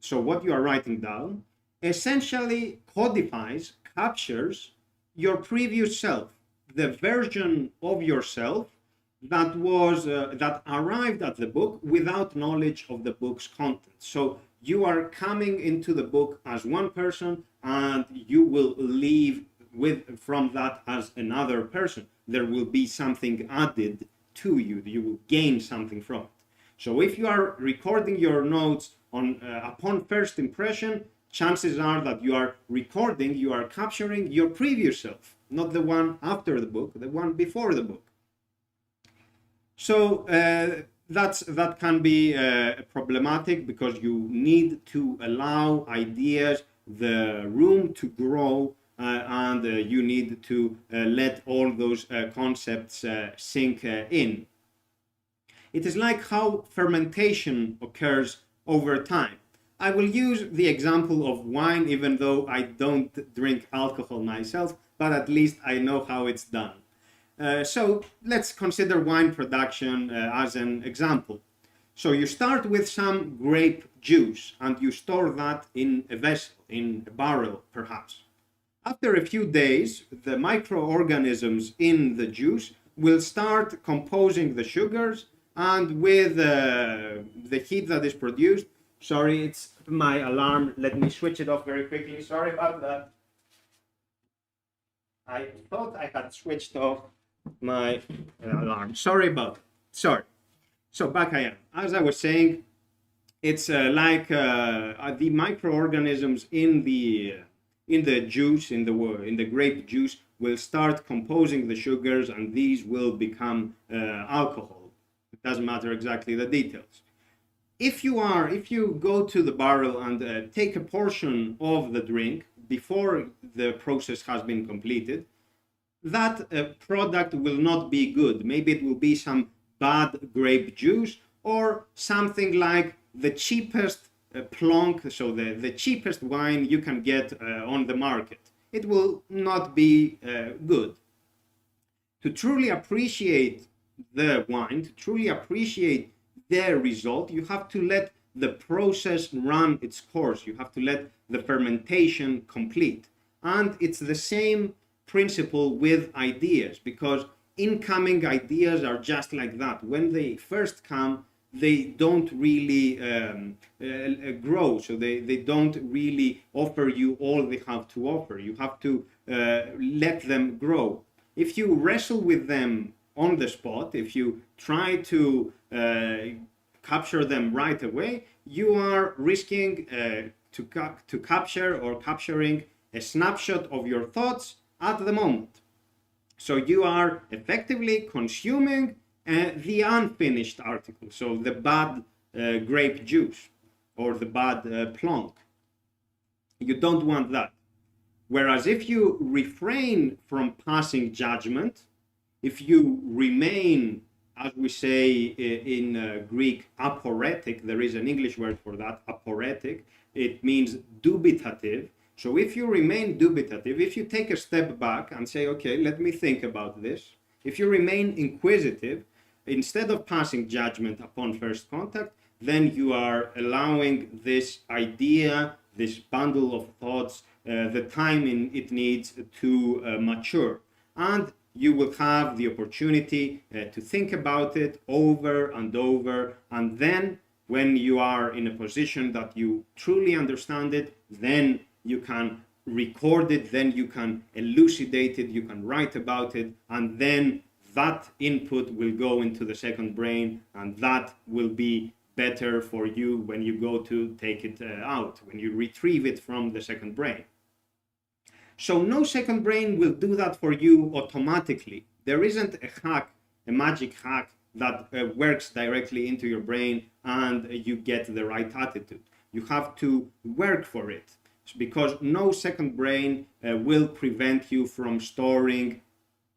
so what you are writing down, essentially codifies, captures your previous self, the version of yourself that was that arrived at the book without knowledge of the book's content. So you are coming into the book as one person, and you will leave from that as another person. There will be something added to you. You will gain something from it. So if you are recording your notes on upon first impression, chances are that you are capturing your previous self, not the one after the book, the one before the book. So that can be problematic, because you need to allow ideas the room to grow, and you need to let all those concepts sink in. It is like how fermentation occurs over time. I will use the example of wine, even though I don't drink alcohol myself, but at least I know how it's done. So let's consider wine production as an example. So you start with some grape juice, and you store that in a vessel, in a barrel perhaps. After a few days, the microorganisms in the juice will start composing the sugars, and with the heat that is produced, sorry, it's my alarm. Let me switch it off very quickly. Sorry about that. I thought I had switched off my alarm. Sorry about it. Sorry. So back I am. As I was saying, it's like the microorganisms in the juice, in the grape juice, will start composing the sugars, and these will become alcohol. It doesn't matter exactly the details. If you go to the barrel and take a portion of the drink before the process has been completed, that product will not be good. Maybe it will be some bad grape juice, or something like the cheapest plonk, so the cheapest wine you can get on the market. It will not be good. To truly appreciate the wine, to truly appreciate the result, you have to let the process run its course. You have to let the fermentation complete. And it's the same principle with ideas, because incoming ideas are just like that. When they first come, they don't really grow, so they don't really offer you all they have to offer. You have to let them grow. If you wrestle with them on the spot, if you try to capture them right away, you are risking to capture or capturing a snapshot of your thoughts at the moment. So you are effectively consuming the unfinished article, so the bad grape juice or the bad plonk. You don't want that. Whereas if you refrain from passing judgment, if you remain, as we say in Greek, aporetic, there is an English word for that, aporetic, it means dubitative. So if you remain dubitative, if you take a step back and say, okay, let me think about this, if you remain inquisitive, instead of passing judgment upon first contact, then you are allowing this idea, this bundle of thoughts, the time it needs to mature. And you will have the opportunity to think about it over and over. And then when you are in a position that you truly understand it, then you can record it, then you can elucidate it, you can write about it, and then that input will go into the second brain, and that will be better for you when you go to take it out, when you retrieve it from the second brain. So no second brain will do that for you automatically. There isn't a hack, a magic hack that works directly into your brain and you get the right attitude. You have to work for it, because no second brain will prevent you from storing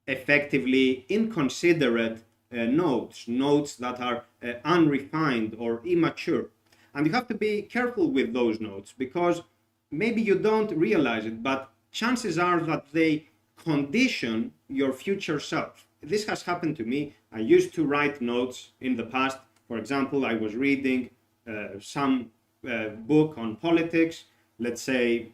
effectively inconsiderate notes that are unrefined or immature. And you have to be careful with those notes, because maybe you don't realize it, but chances are that they condition your future self. This has happened to me. I used to write notes in the past. For example, I was reading some book on politics, let's say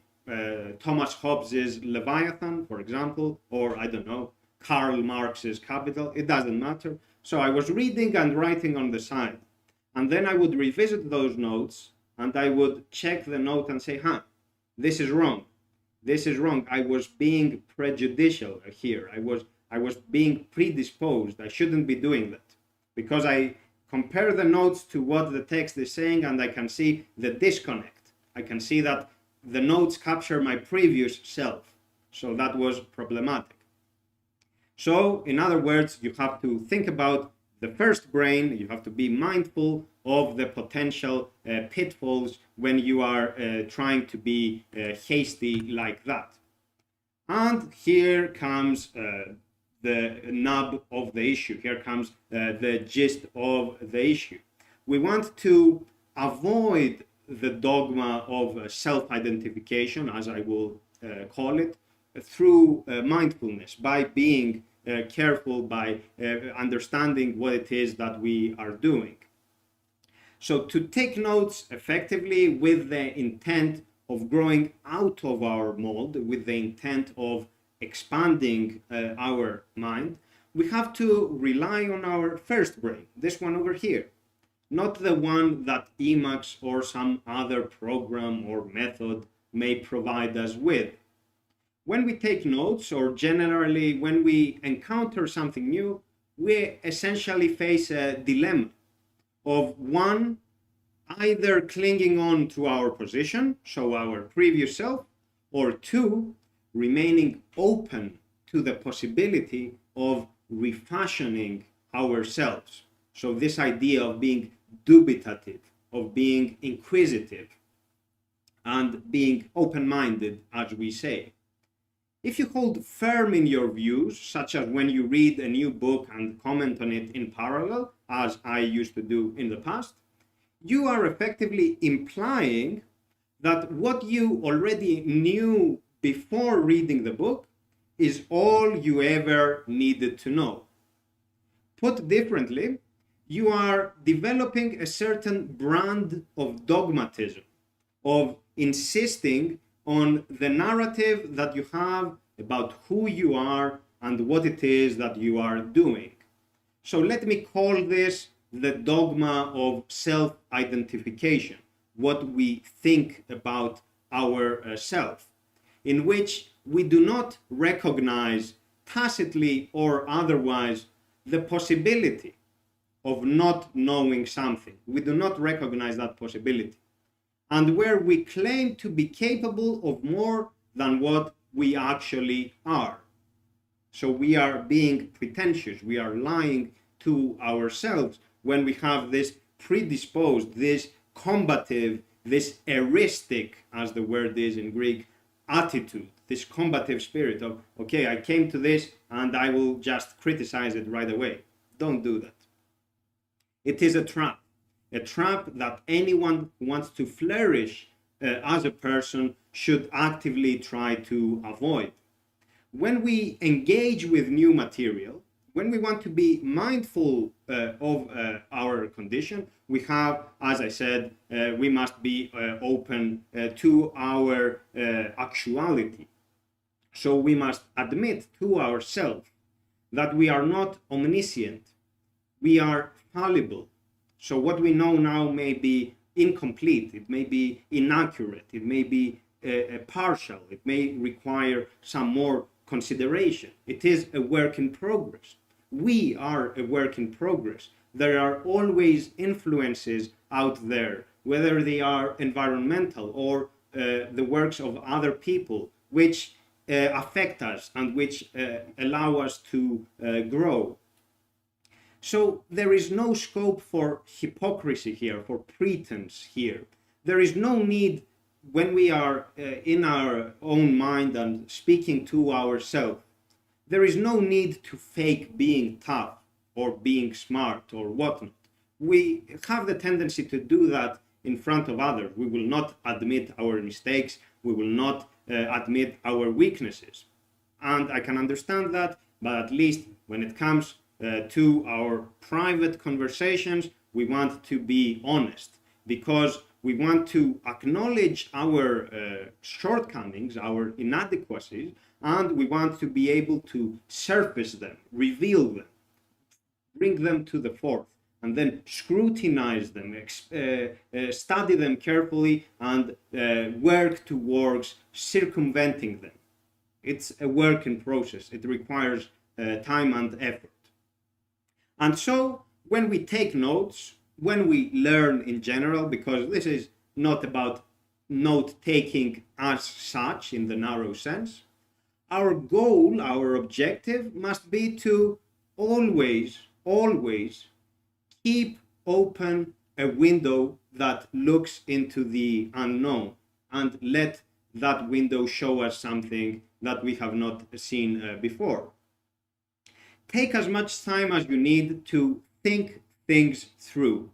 Thomas Hobbes's Leviathan, for example, or I don't know, Karl Marx's Capital. It doesn't matter. So I was reading and writing on the side. And then I would revisit those notes and I would check the note and say, this is wrong. This is wrong. I was being prejudicial here. I was being predisposed. I shouldn't be doing that, because I compare the notes to what the text is saying and I can see the disconnect. I can see that the notes capture my previous self. So that was problematic. So in other words, you have to think about the first brain. You have to be mindful of the potential pitfalls when you are trying to be hasty like that. And here comes the nub of the issue. Here comes the gist of the issue. We want to avoid the dogma of self-identification, as I will call it, through mindfulness, by being careful, by understanding what it is that we are doing. So to take notes effectively with the intent of growing out of our mold, with the intent of expanding our mind, we have to rely on our first brain, this one over here, not the one that Emacs or some other program or method may provide us with. When we take notes, or generally when we encounter something new, we essentially face a dilemma of one, either clinging on to our position, so our previous self, or two, remaining open to the possibility of refashioning ourselves. So this idea of being dubitative, of being inquisitive, and being open-minded, as we say. If you hold firm in your views, such as when you read a new book and comment on it in parallel, as I used to do in the past, you are effectively implying that what you already knew before reading the book is all you ever needed to know. Put differently, you are developing a certain brand of dogmatism, of insisting on the narrative that you have about who you are and what it is that you are doing. So let me call this the dogma of self-identification, what we think about ourself, in which we do not recognize tacitly or otherwise the possibility of not knowing something. We do not recognize that possibility. And where we claim to be capable of more than what we actually are. So we are being pretentious, we are lying to ourselves when we have this predisposed, this combative, this eristic, as the word is in Greek, attitude, this combative spirit of, okay, I came to this and I will just criticize it right away. Don't do that. It is a trap that anyone who wants to flourish as a person should actively try to avoid. When we engage with new material, when we want to be mindful of our condition, we have, as I said, we must be open to our actuality. So we must admit to ourselves that we are not omniscient. We are fallible. So what we know now may be incomplete, it may be inaccurate, it may be partial, it may require some more consideration. It is a work in progress. We are a work in progress. There are always influences out there, whether they are environmental or the works of other people, which affect us and which allow us to grow. So there is no scope for hypocrisy here, for pretense here. There is no need when we are in our own mind and speaking to ourselves. There is no need to fake being tough or being smart or whatnot. We have the tendency to do that in front of others. We will not admit our mistakes. We will not admit our weaknesses. And I can understand that, but at least when it comes to our private conversations, we want to be honest because we want to acknowledge our shortcomings, our inadequacies, and we want to be able to surface them, reveal them, bring them to the fore, and then scrutinize them, study them carefully, and work towards circumventing them. It's a work in process. It requires time and effort. And so when we take notes, when we learn in general, because this is not about note taking as such in the narrow sense, our goal, our objective must be to always keep open a window that looks into the unknown and let that window show us something that we have not seen before. Take as much time as you need to think things through.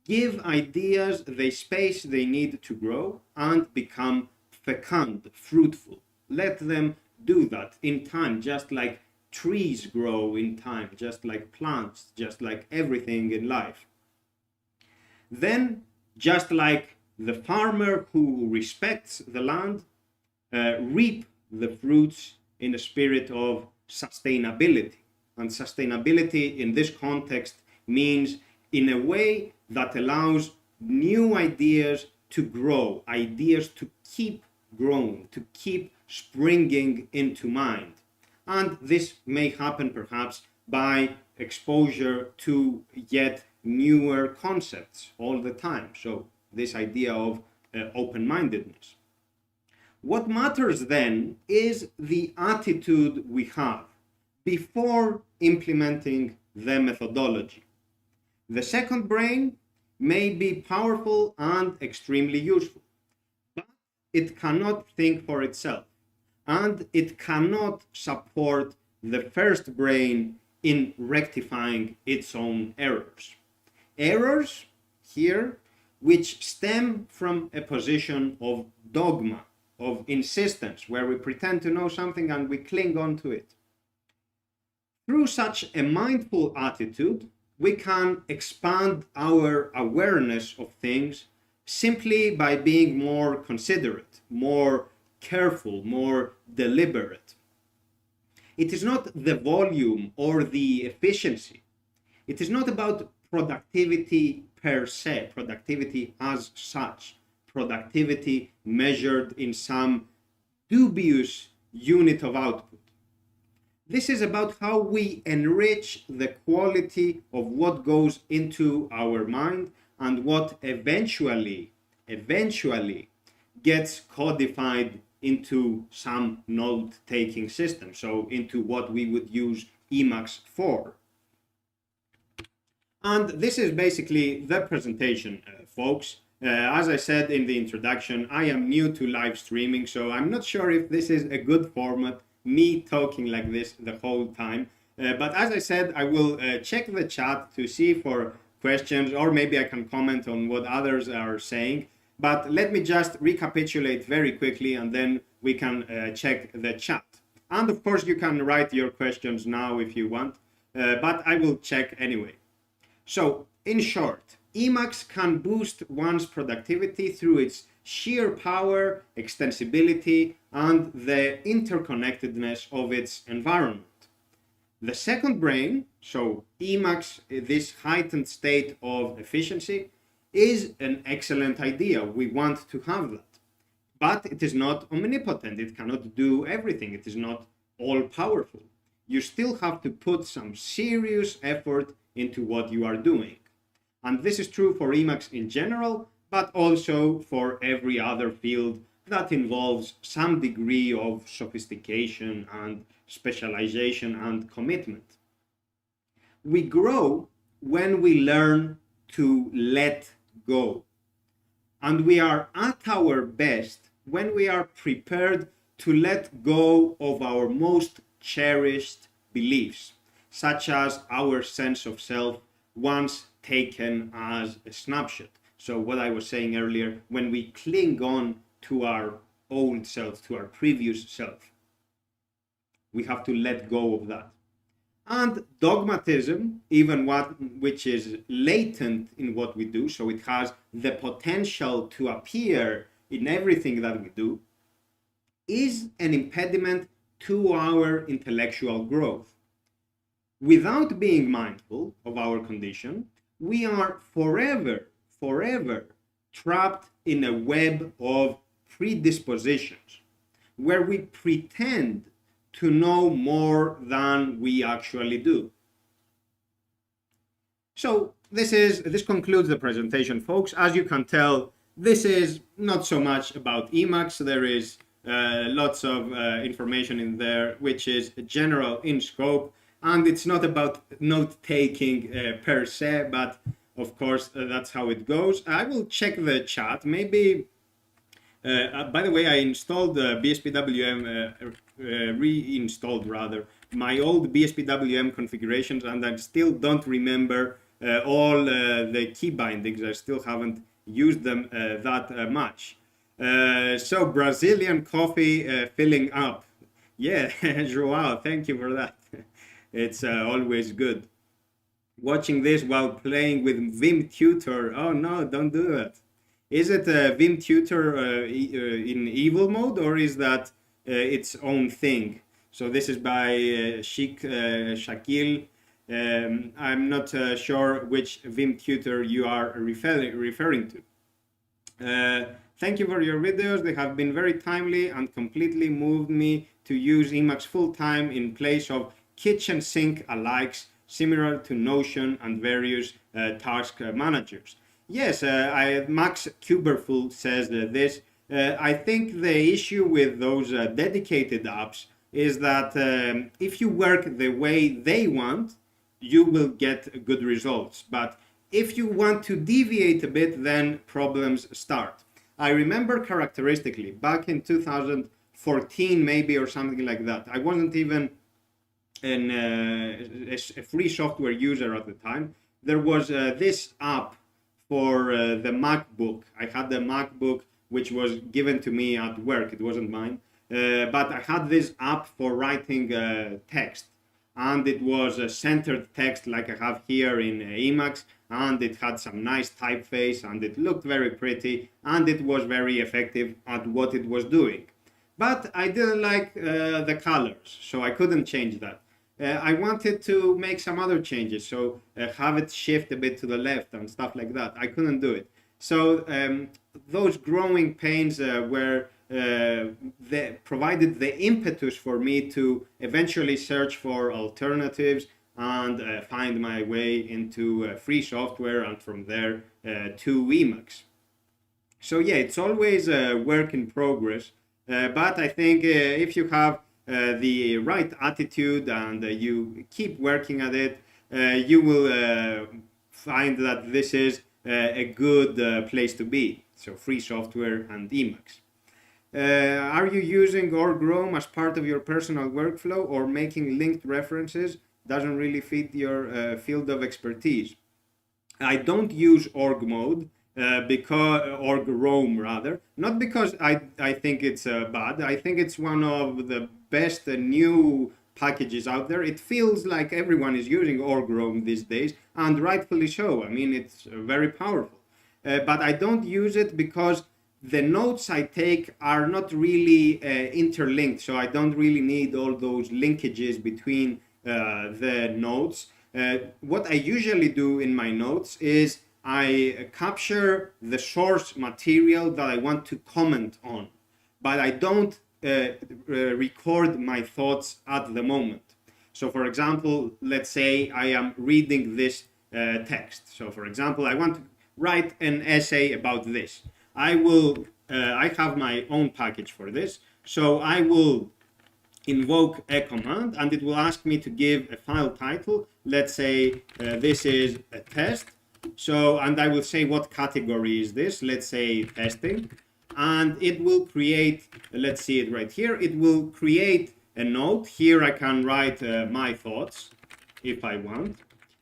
Give ideas the space they need to grow and become fecund, fruitful. Let them do that in time, just like trees grow in time, just like plants, just like everything in life. Then, just like the farmer who respects the land, reap the fruits in a spirit of sustainability. And sustainability in this context means in a way that allows new ideas to grow, ideas to keep growing, to keep springing into mind. And this may happen perhaps by exposure to yet newer concepts all the time. So this idea of open-mindedness. What matters then is the attitude we have before implementing the methodology. The second brain may be powerful and extremely useful, but it cannot think for itself, and it cannot support the first brain in rectifying its own errors. Errors here which stem from a position of dogma, of insistence, where we pretend to know something and we cling on to it. Through such a mindful attitude, we can expand our awareness of things simply by being more considerate, more careful, more deliberate. It is not the volume or the efficiency. It is not about productivity per se, productivity as such, productivity measured in some dubious unit of output. This is about how we enrich the quality of what goes into our mind and what eventually gets codified into some note-taking system, so into what we would use Emacs for. And this is basically the presentation, folks. As I said in the introduction, I am new to live streaming, so I'm not sure if this is a good format, me talking like this the whole time. But as I said, I will check the chat to see for questions, or maybe I can comment on what others are saying. But let me just recapitulate very quickly, and then we can check the chat. And of course, you can write your questions now if you want, but I will check anyway. So, in short, Emacs can boost one's productivity through its sheer power, extensibility, and the interconnectedness of its environment. The second brain, so Emacs, this heightened state of efficiency, is an excellent idea. We want to have that. But it is not omnipotent. It cannot do everything. It is not all-powerful. You still have to put some serious effort into what you are doing. And this is true for Emacs in general, but also for every other field that involves some degree of sophistication and specialization and commitment. We grow when we learn to let go. And we are at our best when we are prepared to let go of our most cherished beliefs, such as our sense of self once taken as a snapshot. So, what I was saying earlier, when we cling on to our old self, to our previous self, we have to let go of that. And dogmatism, even which is latent in what we do, so it has the potential to appear in everything that we do, is an impediment to our intellectual growth. Without being mindful of our condition, we are forever trapped in a web of predispositions where we pretend to know more than we actually do. So this concludes the presentation, folks. As you can tell, this is not so much about Emacs. There is lots of information in there, which is general in scope, and it's not about note-taking per se, but of course, that's how it goes. I will check the chat. Maybe, by the way, I installed BSPWM, reinstalled rather, my old BSPWM configurations, and I still don't remember all the key bindings. I still haven't used them that much. So Brazilian coffee filling up. Yeah, Joao, thank you for that. It's always good. Watching this while playing with Vim Tutor. Oh no, don't do that. Is it Vim Tutor in evil mode, or is that its own thing? So this is by Shakil. I'm not sure which Vim Tutor you are referring to. Thank you for your videos. They have been very timely and completely moved me to use Emacs full-time in place of kitchen sink alikes, similar to Notion and various task managers. Yes, Max Kuberful says this. I think the issue with those dedicated apps is that if you work the way they want, you will get good results. But if you want to deviate a bit, then problems start. I remember characteristically back in 2014 maybe, or something like that. I wasn't even a free software user at the time. There was this app for the MacBook. I had the MacBook which was given to me at work. It wasn't mine. But I had this app for writing text. And it was a centered text like I have here in Emacs, and it had some nice typeface, and it looked very pretty, and it was very effective at what it was doing. But I didn't like the colors, so I couldn't change that. I wanted to make some other changes, so have it shift a bit to the left and stuff like that. I couldn't do it. So those growing pains were provided the impetus for me to eventually search for alternatives and find my way into free software, and from there to Emacs. So yeah, it's always a work in progress, but I think if you have the right attitude and you keep working at it, you will find that this is a good place to be. So free software and Emacs. Are you using org-roam as part of your personal workflow, or making linked references doesn't really fit your field of expertise? I don't use org mode, org-roam rather, not because I think it's bad. I think it's one of the best new packages out there. It feels like everyone is using org-roam these days, and rightfully so. I mean, it's very powerful. But I don't use it because the notes I take are not really interlinked, so I don't really need all those linkages between the notes. What I usually do in my notes is I capture the source material that I want to comment on, but I don't record my thoughts at the moment. So for example, let's say I am reading this text. So for example, I want to write an essay about this. I have my own package for this. So I will invoke a command, and it will ask me to give a file title. Let's say this is a test. So, and I will say what category is this. Let's say testing. And it will create, let's see it right here. It will create a note. Here I can write my thoughts if I want.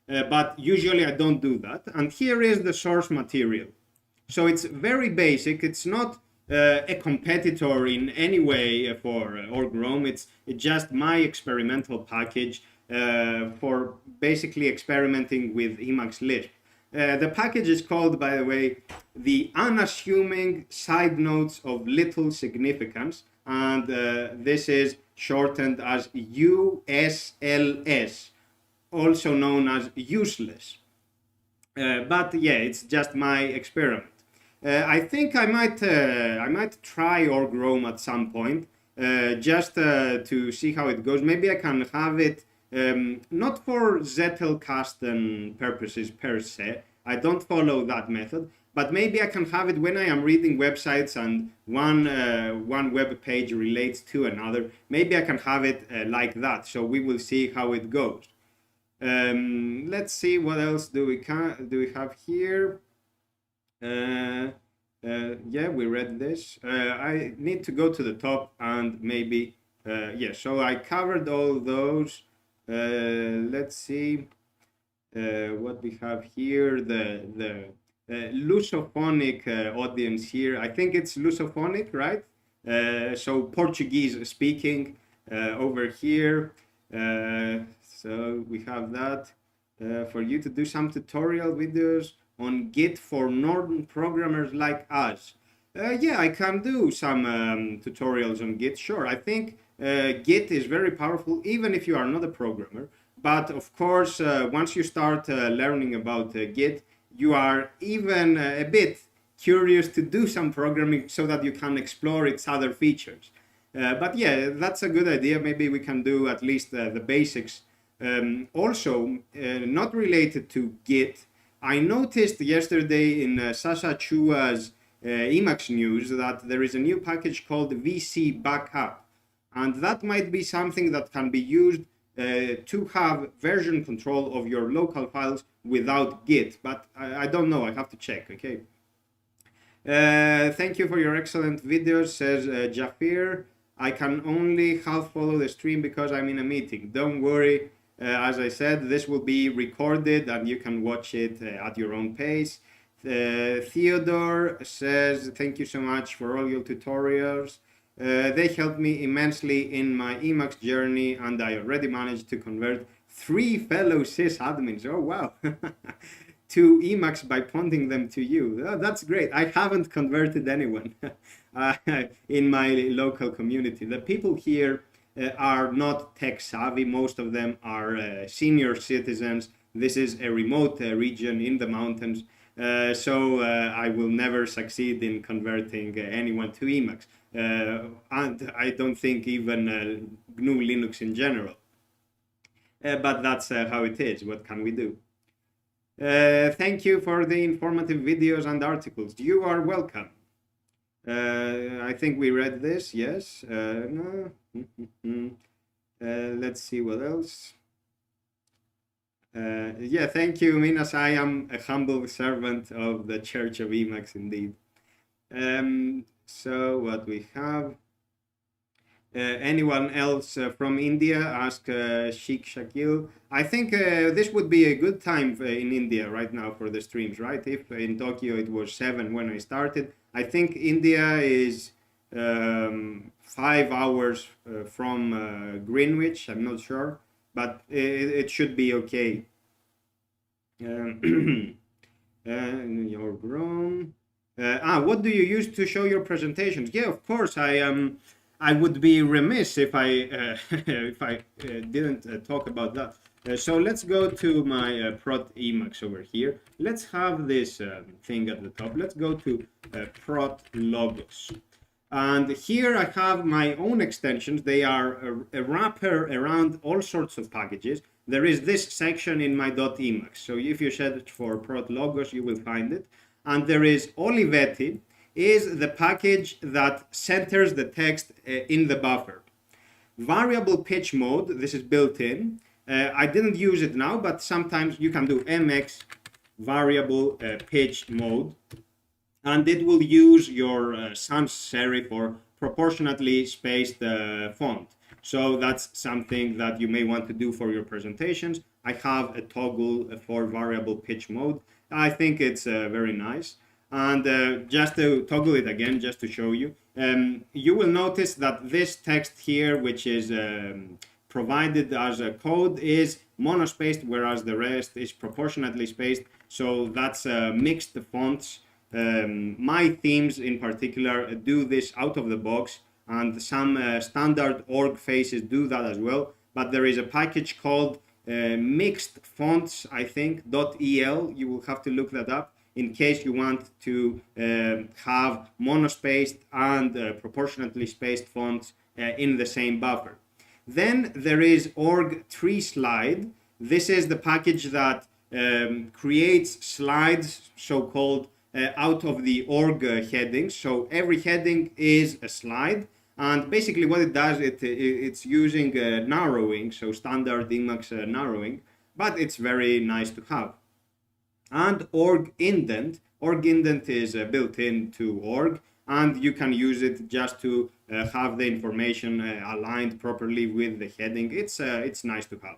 But usually I don't do that. And here is the source material. So it's very basic. It's not a competitor in any way for org-roam. It's just my experimental package for basically experimenting with Emacs Lisp. The package is called, by the way, the unassuming side notes of little significance, and this is shortened as USLS, also known as useless. But yeah, it's just my experiment. I think I might try org-roam at some point, just to see how it goes. Maybe I can have it not for Zettelkasten purposes per se. I don't follow that method, but maybe I can have it when I am reading websites and one web page relates to another. Maybe I can have it like that. So we will see how it goes. Let's see what else do we have here. Yeah, we read this. I need to go to the top and maybe yeah. So I covered all those. Let's see what we have here. The Lusophonic audience here. I think it's Lusophonic, right? So Portuguese speaking over here. So we have that for you to do some tutorial videos on Git for non-programmers like us. Yeah, I can do some tutorials on Git, sure. I think Git is very powerful even if you are not a programmer. But of course, once you start learning about Git, you are even a bit curious to do some programming so that you can explore its other features. But yeah, that's a good idea. Maybe we can do at least the basics. Also, not related to Git, I noticed yesterday in Sasha Chua's Emacs news that there is a new package called VC Backup. And that might be something that can be used to have version control of your local files without Git. But I don't know, I have to check, okay? Thank you for your excellent videos, says Jafir. I can only half follow the stream because I'm in a meeting. Don't worry. As I said, this will be recorded and you can watch it at your own pace. Theodore says, thank you so much for all your tutorials. They helped me immensely in my Emacs journey, and I already managed to convert 3 fellow sysadmins, oh wow, to Emacs by pointing them to you. Oh, that's great. I haven't converted anyone in my local community. The people here are not tech savvy. Most of them are senior citizens. This is a remote region in the mountains. So I will never succeed in converting anyone to Emacs. And I don't think even GNU Linux in general. But that's how it is. What can we do? Thank you for the informative videos and articles. You are welcome. I think we read this, yes. No. Let's see what else. Yeah, thank you, Minas. I am a humble servant of the Church of Emacs, indeed. So what we have. Anyone else from India? Ask Sheikh Shakil. I think this would be a good time in India right now for the streams, right? If in Tokyo it was 7 when I started. I think India is 5 hours from Greenwich. I'm not sure, but it should be okay. You're grown. What do you use to show your presentations? Yeah, of course. I would be remiss if I didn't talk about that. So let's go to my prot Emacs over here. Let's have this thing at the top. Let's go to prot logos. And here I have my own extensions. They are a wrapper around all sorts of packages. There is this section in my .emacs. So if you search for prot logos, you will find it. And there is Olivetti, is the package that centers the text in the buffer. Variable pitch mode, this is built in. I didn't use it now, but sometimes you can do Emacs variable pitch mode, and it will use your sans serif or proportionately spaced font. So that's something that you may want to do for your presentations. I have a toggle for variable pitch mode. I think it's very nice. And just to toggle it again, just to show you, you will notice that this text here, which is provided as a code, is monospaced, whereas the rest is proportionately spaced. So that's mixed fonts. My themes in particular do this out of the box, and some standard org faces do that as well. But there is a package called mixed fonts, I think, .el. You will have to look that up in case you want to have monospaced and proportionately spaced fonts in the same buffer. Then there is org tree slide. This is the package that creates slides, so-called, out of the org headings. So every heading is a slide, and basically what it does, it's using narrowing, so standard Emacs narrowing, but it's very nice to have. And org indent is built into org, and you can use it just to have the information aligned properly with the heading. It's nice to have.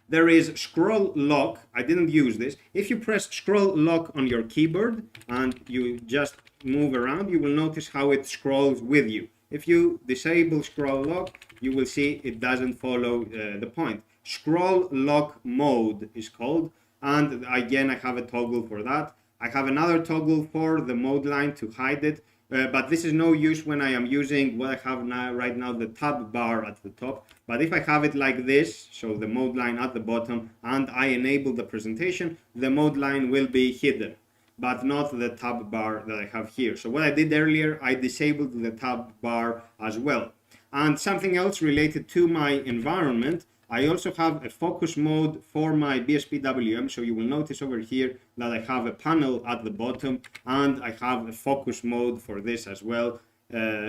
There is scroll lock. I didn't use this. If you press scroll lock on your keyboard and you just move around, you will notice how it scrolls with you. If you disable scroll lock, you will see it doesn't follow the point. Scroll lock mode is called, and again I have a toggle for that. I have another toggle for the mode line to hide it, but this is no use when I am using what I have now right now, the tab bar at the top. But if I have it like this, so the mode line at the bottom, and I enable the presentation, the mode line will be hidden, but not the tab bar that I have here. So what I did earlier, I disabled the tab bar as well. And something else related to my environment, I also have a focus mode for my BSPWM. So you will notice over here that I have a panel at the bottom, and I have a focus mode for this as well.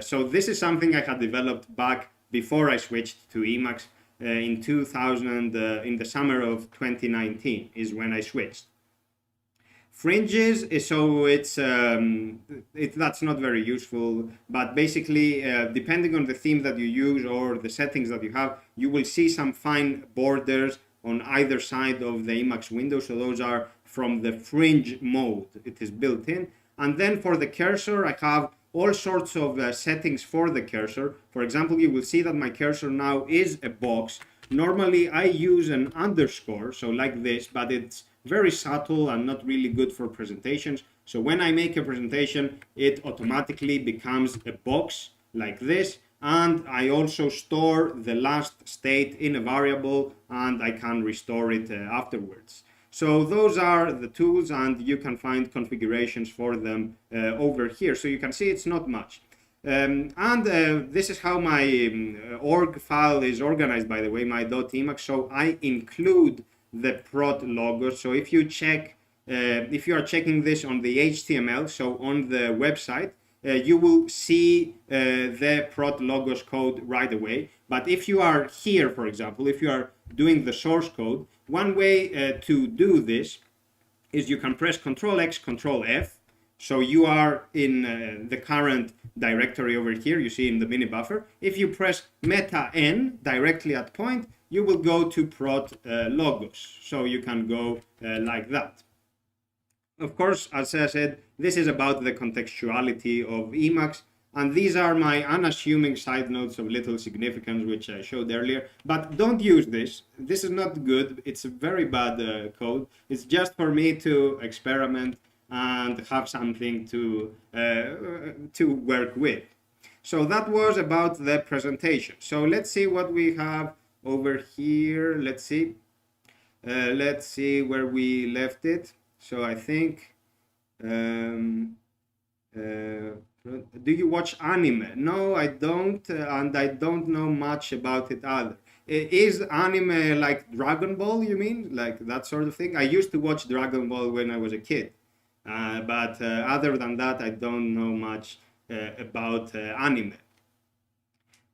So this is something I had developed back before I switched to Emacs in 2000, in the summer of 2019 is when I switched. Fringes, so that's not very useful, but basically depending on the theme that you use or the settings that you have, you will see some fine borders on either side of the Emacs window. So those are from the fringe mode. It is built in. And then for the cursor, I have all sorts of settings for the cursor. For example, you will see that my cursor now is a box. Normally I use an underscore, so like this, but it's very subtle and not really good for presentations. So when I make a presentation, it automatically becomes a box like this, and I also store the last state in a variable, and I can restore it afterwards. So those are the tools, and you can find configurations for them over here. So you can see it's not much. This is how my org file is organized, by the way, my .emacs. So I include the prot logos. So if you check, if you are checking this on the HTML, so on the website, you will see the prot logos code right away. But if you are here, for example, if you are doing the source code, one way to do this is you can press Ctrl X, Ctrl F. So you are in the current directory over here, you see in the mini buffer. If you press Meta N directly at point, you will go to prot logos. So you can go like that. Of course, as I said, this is about the contextuality of Emacs. And these are my unassuming side notes of little significance, which I showed earlier. But don't use this. This is not good. It's a very bad code. It's just for me to experiment and have something to work with. So that was about the presentation. So let's see what we have over here. Let's see where we left it. So I think, do you watch anime? No, I don't, and I don't know much about it either. Is anime like Dragon Ball, you mean? Like that sort of thing? I used to watch Dragon Ball when I was a kid. But other than that, I don't know much about anime.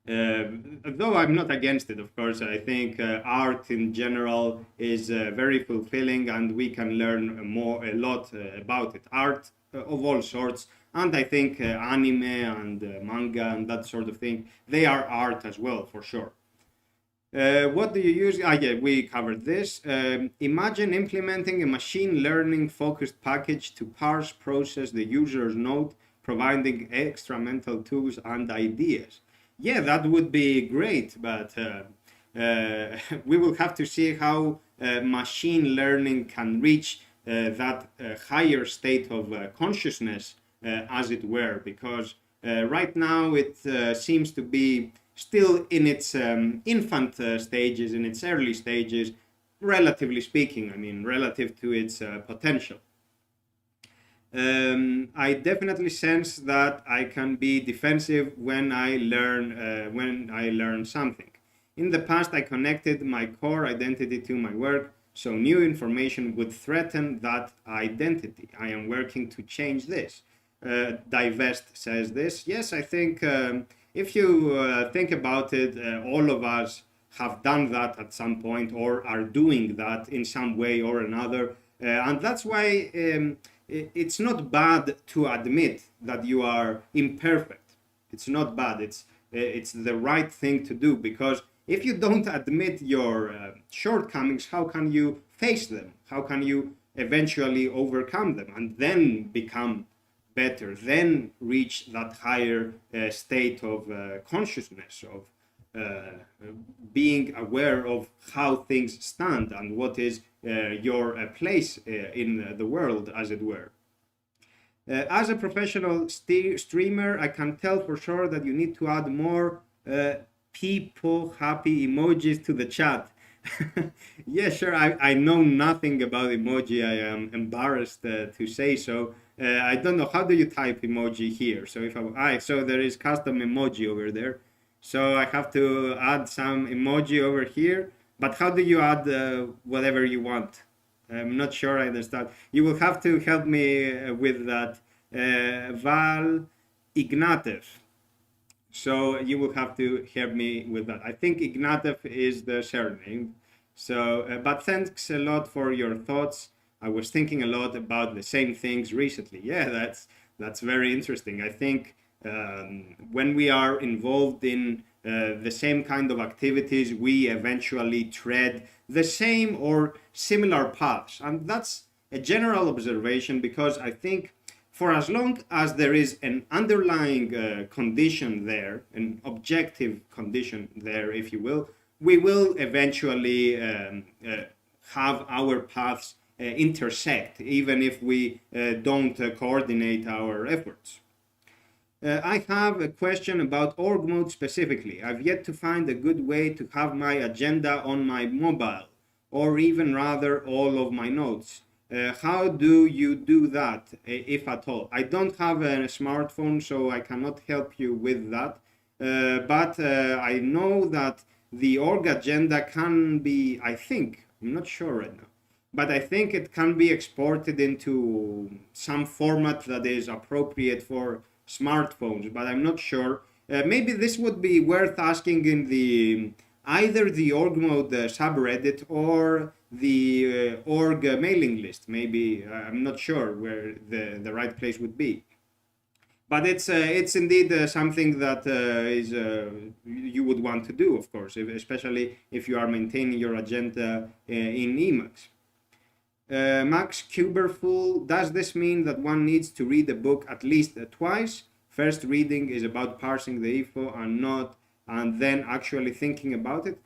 Though I'm not against it, of course, I think art in general is very fulfilling, and we can learn a lot about it. Art of all sorts, and I think anime and manga and that sort of thing, they are art as well, for sure. What do you use? Yeah, we covered this. Imagine implementing a machine learning focused package to parse, process the user's node, providing extra mental tools and ideas. Yeah, that would be great, but we will have to see how machine learning can reach that higher state of consciousness, as it were, because right now it seems to be still in its infant stages, in its early stages, relatively speaking, I mean, relative to its potential. I definitely sense that I can be defensive when I learn something. In the past, I connected my core identity to my work, so new information would threaten that identity. I am working to change this. Divest says this. Yes, I think if you think about it, all of us have done that at some point or are doing that in some way or another. And that's why it's not bad to admit that you are imperfect. It's not bad. It's the right thing to do, because if you don't admit your shortcomings, how can you face them? How can you eventually overcome them and then become better, then reach that higher state of consciousness, of being aware of how things stand and what is your place in the world, as it were. As a professional streamer, I can tell for sure that you need to add more people happy emojis to the chat. Yeah, sure. I know nothing about emoji. I am embarrassed to say so. I don't know. How do you type emoji here? So if so there is custom emoji over there. So I have to add some emoji over here. But how do you add whatever you want? I'm not sure I understand. You will have to help me with that. Val Ignatev. So you will have to help me with that. I think Ignatev is the surname. So, but thanks a lot for your thoughts. I was thinking a lot about the same things recently. Yeah, that's very interesting. I think when we are involved in the same kind of activities, we eventually tread the same or similar paths. And that's a general observation, because I think for as long as there is an underlying condition there, an objective condition there, if you will, we will eventually have our paths intersect, even if we don't coordinate our efforts. I have a question about org mode specifically. I've yet to find a good way to have my agenda on my mobile, or even rather all of my notes. How do you do that, if at all? I don't have a smartphone, so I cannot help you with that. But I know that the org agenda can be, I think, I'm not sure right now, but I think it can be exported into some format that is appropriate for smartphones, but I'm not sure. Maybe this would be worth asking in the either the org mode subreddit or the org mailing list. Maybe I'm not sure where the right place would be. But it's indeed something that you would want to do, of course, especially if you are maintaining your agenda in Emacs. Max Kuberful, does this mean that one needs to read a book at least twice? First reading is about parsing the info and then actually thinking about it.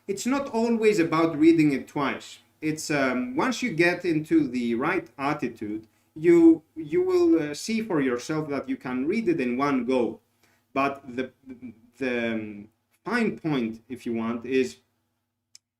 It's not always about reading it twice. It's once you get into the right attitude, you will see for yourself that you can read it in one go. But the fine point, if you want, is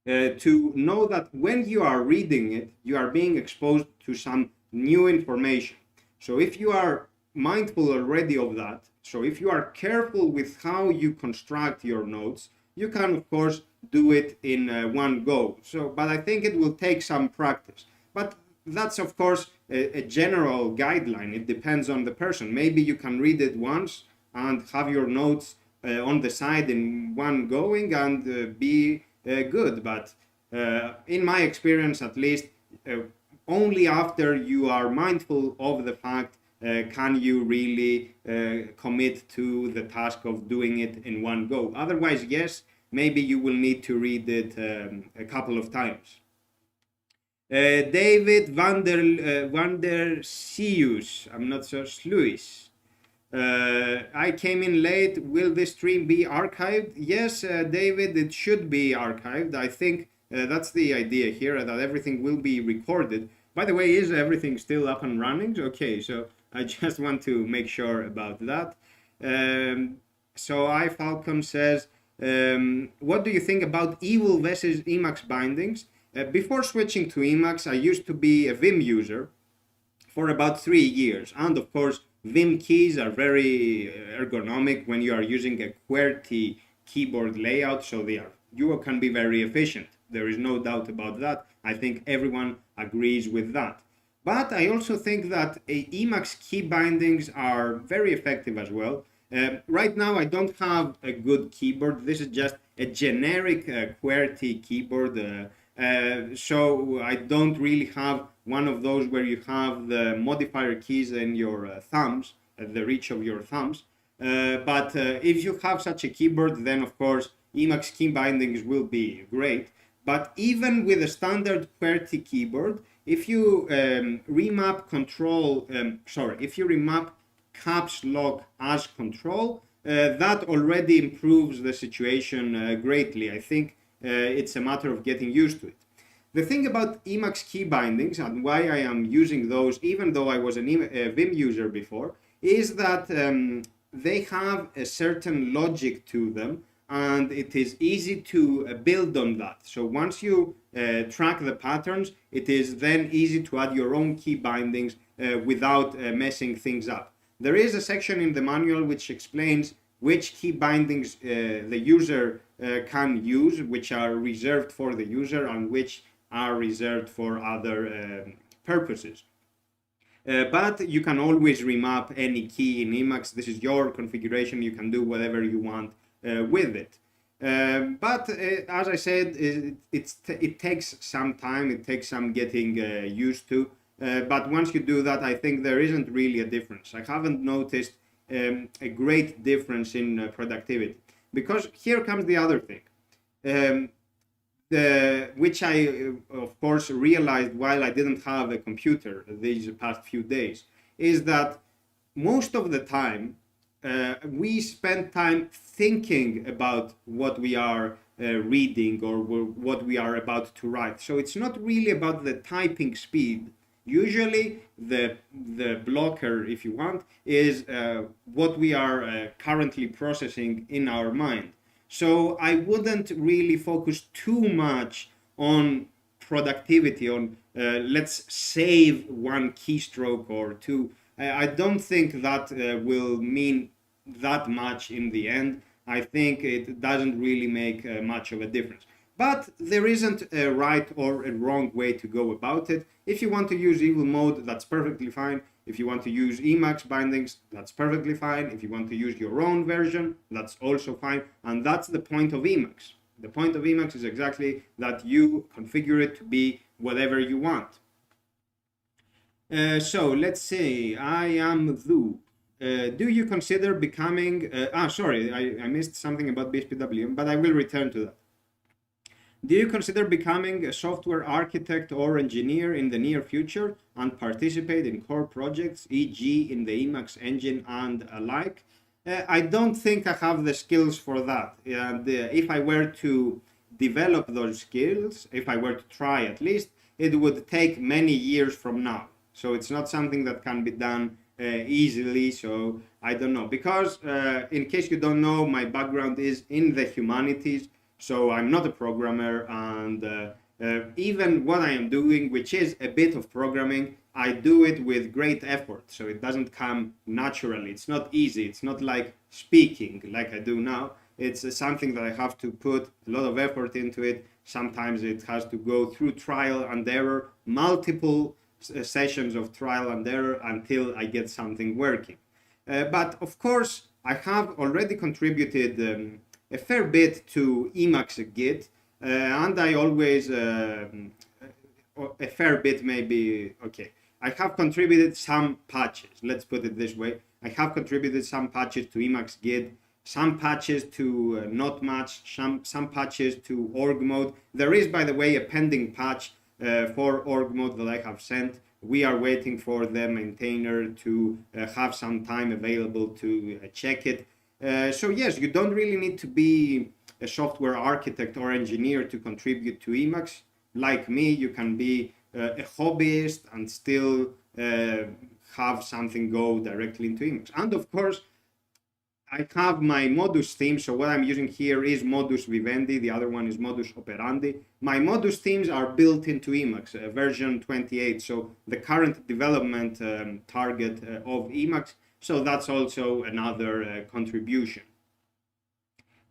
to know that when you are reading it, you are being exposed to some new information. So if you are mindful already of that, so if you are careful with how you construct your notes, you can of course do it in one go. So, but I think it will take some practice. But that's of course a general guideline. It depends on the person. Maybe you can read it once and have your notes on the side in one going and be good. But in my experience, at least, only after you are mindful of the fact can you really commit to the task of doing it in one go. Otherwise, yes, maybe you will need to read it a couple of times. David van der Sius, I'm not sure, Sluis. I came in late. Will this stream be archived? Yes, David, it should be archived. I think that's the idea here, that everything will be recorded. By the way, is everything still up and running? Okay, so I just want to make sure about that. So iFalcon says, what do you think about evil versus Emacs bindings? Before switching to Emacs, I used to be a Vim user for about 3 years. And of course, Vim keys are very ergonomic when you are using a QWERTY keyboard layout, so you can be very efficient. There is no doubt about that. I think everyone agrees with that. But I also think that Emacs key bindings are very effective as well. Right now, I don't have a good keyboard. This is just a generic QWERTY keyboard. So I don't really have one of those where you have the modifier keys in your thumbs, at the reach of your thumbs. But if you have such a keyboard, then of course Emacs key bindings will be great. But even with a standard QWERTY keyboard, if you remap if you remap caps lock as control, that already improves the situation greatly. I think it's a matter of getting used to it. The thing about Emacs key bindings and why I am using those, even though I was a Vim user before, is that they have a certain logic to them, and it is easy to build on that. So once you track the patterns, it is then easy to add your own key bindings without messing things up. There is a section in the manual which explains which key bindings the user can use, which are reserved for the user and which are reserved for other purposes. But you can always remap any key in Emacs. This is your configuration. You can do whatever you want with it. But as I said, it takes some time. It takes some getting used to. But once you do that, I think there isn't really a difference. I haven't noticed a great difference in productivity. Because here comes the other thing, which I, of course, realized while I didn't have a computer these past few days, is that most of the time, we spend time thinking about what we are reading or what we are about to write. So it's not really about the typing speed. Usually the blocker, if you want, is what we are currently processing in our mind. So I wouldn't really focus too much on productivity, on let's save one keystroke or two. I don't think that will mean that much in the end. I think it doesn't really make much of a difference. But there isn't a right or a wrong way to go about it. If you want to use evil mode, that's perfectly fine. If you want to use Emacs bindings, that's perfectly fine. If you want to use your own version, that's also fine. And that's the point of Emacs. The point of Emacs is exactly that you configure it to be whatever you want. So let's say I am Thu. Do you consider becoming... sorry, I missed something about BSPWM, but I will return to that. Do you consider becoming a software architect or engineer in the near future and participate in core projects, e.g. in the Emacs engine and alike? I don't think I have the skills for that. And if I were to develop those skills, if I were to try at least, it would take many years from now. So it's not something that can be done easily. So I don't know. Because in case you don't know, my background is in the humanities. So I'm not a programmer, and even what I am doing, which is a bit of programming, I do it with great effort. So it doesn't come naturally. It's not easy. It's not like speaking like I do now. It's something that I have to put a lot of effort into it. Sometimes it has to go through trial and error, multiple sessions of trial and error until I get something working. But of course, I have already contributed a fair bit to Emacs Git, and I always a fair bit maybe okay. I have contributed some patches. Let's put it this way. I have contributed some patches to Emacs Git, some patches to not match, some patches to org mode. There is, by the way, a pending patch for org mode that I have sent. We are waiting for the maintainer to have some time available to check it. So yes, you don't really need to be a software architect or engineer to contribute to Emacs. Like me, you can be a hobbyist and still have something go directly into Emacs. And of course, I have my modus theme. So what I'm using here is modus vivendi. The other one is modus operandi. My modus themes are built into Emacs, version 28. So the current development target of Emacs. So that's also another contribution.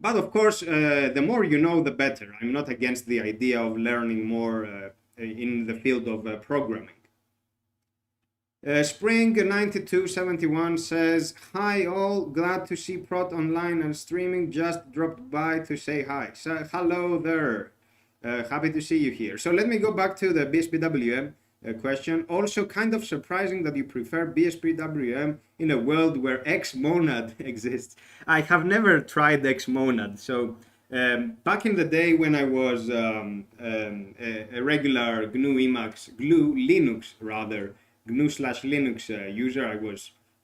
But of course, the more you know, the better. I'm not against the idea of learning more in the field of programming. Spring 9271 says, hi all, glad to see Prot online and streaming, just dropped by to say hi. So hello there, happy to see you here. So let me go back to the BSPWM question. Also kind of surprising that you prefer BSPWM in a world where Xmonad exists. I have never tried Xmonad. So back in the day when I was a regular GNU Emacs, GNU Linux rather, GNU/Linux user,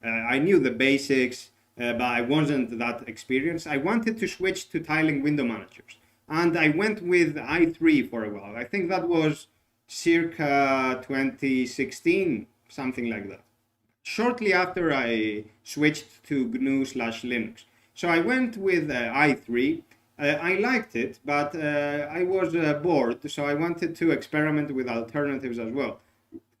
I knew the basics, but I wasn't that experienced. I wanted to switch to tiling window managers, and I went with i3 for a while. I think that was circa 2016, something like that. Shortly after I switched to GNU/Linux. So I went with i3. I liked it, but I was bored, so I wanted to experiment with alternatives as well.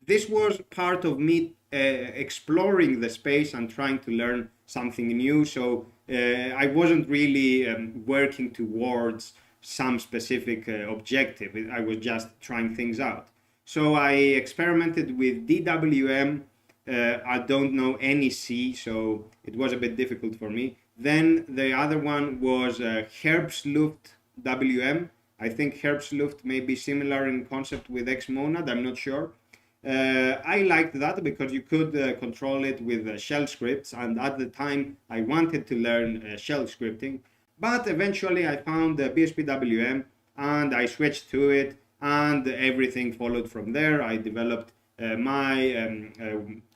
This was part of me exploring the space and trying to learn something new. So I wasn't really working towards some specific objective. I was just trying things out. So I experimented with DWM. I don't know any C, so it was a bit difficult for me. Then the other one was Herbstluft WM. I think Herbstluft may be similar in concept with Xmonad, I'm not sure. I liked that because you could control it with shell scripts, and at the time I wanted to learn shell scripting, but eventually I found BSPWM and I switched to it, and everything followed from there. I developed my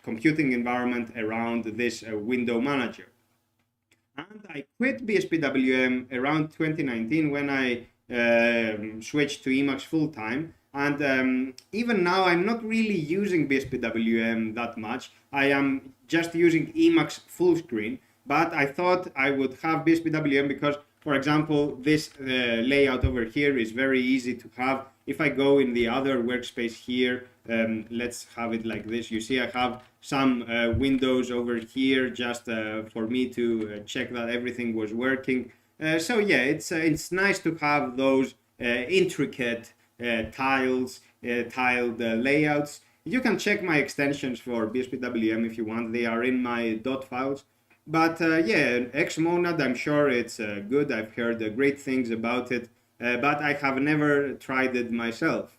computing environment around this window manager, and I quit BSPWM around 2019 when I switched to Emacs full-time. And even now, I'm not really using BSPWM that much. I am just using Emacs full screen, but I thought I would have BSPWM because, for example, this layout over here is very easy to have. If I go in the other workspace here, let's have it like this. You see I have some windows over here just for me to check that everything was working. So yeah, it's nice to have those intricate tiled layouts. You can check my extensions for BSPWM if you want. They are in my dot files. But yeah, Xmonad, I'm sure it's good. I've heard great things about it, but I have never tried it myself.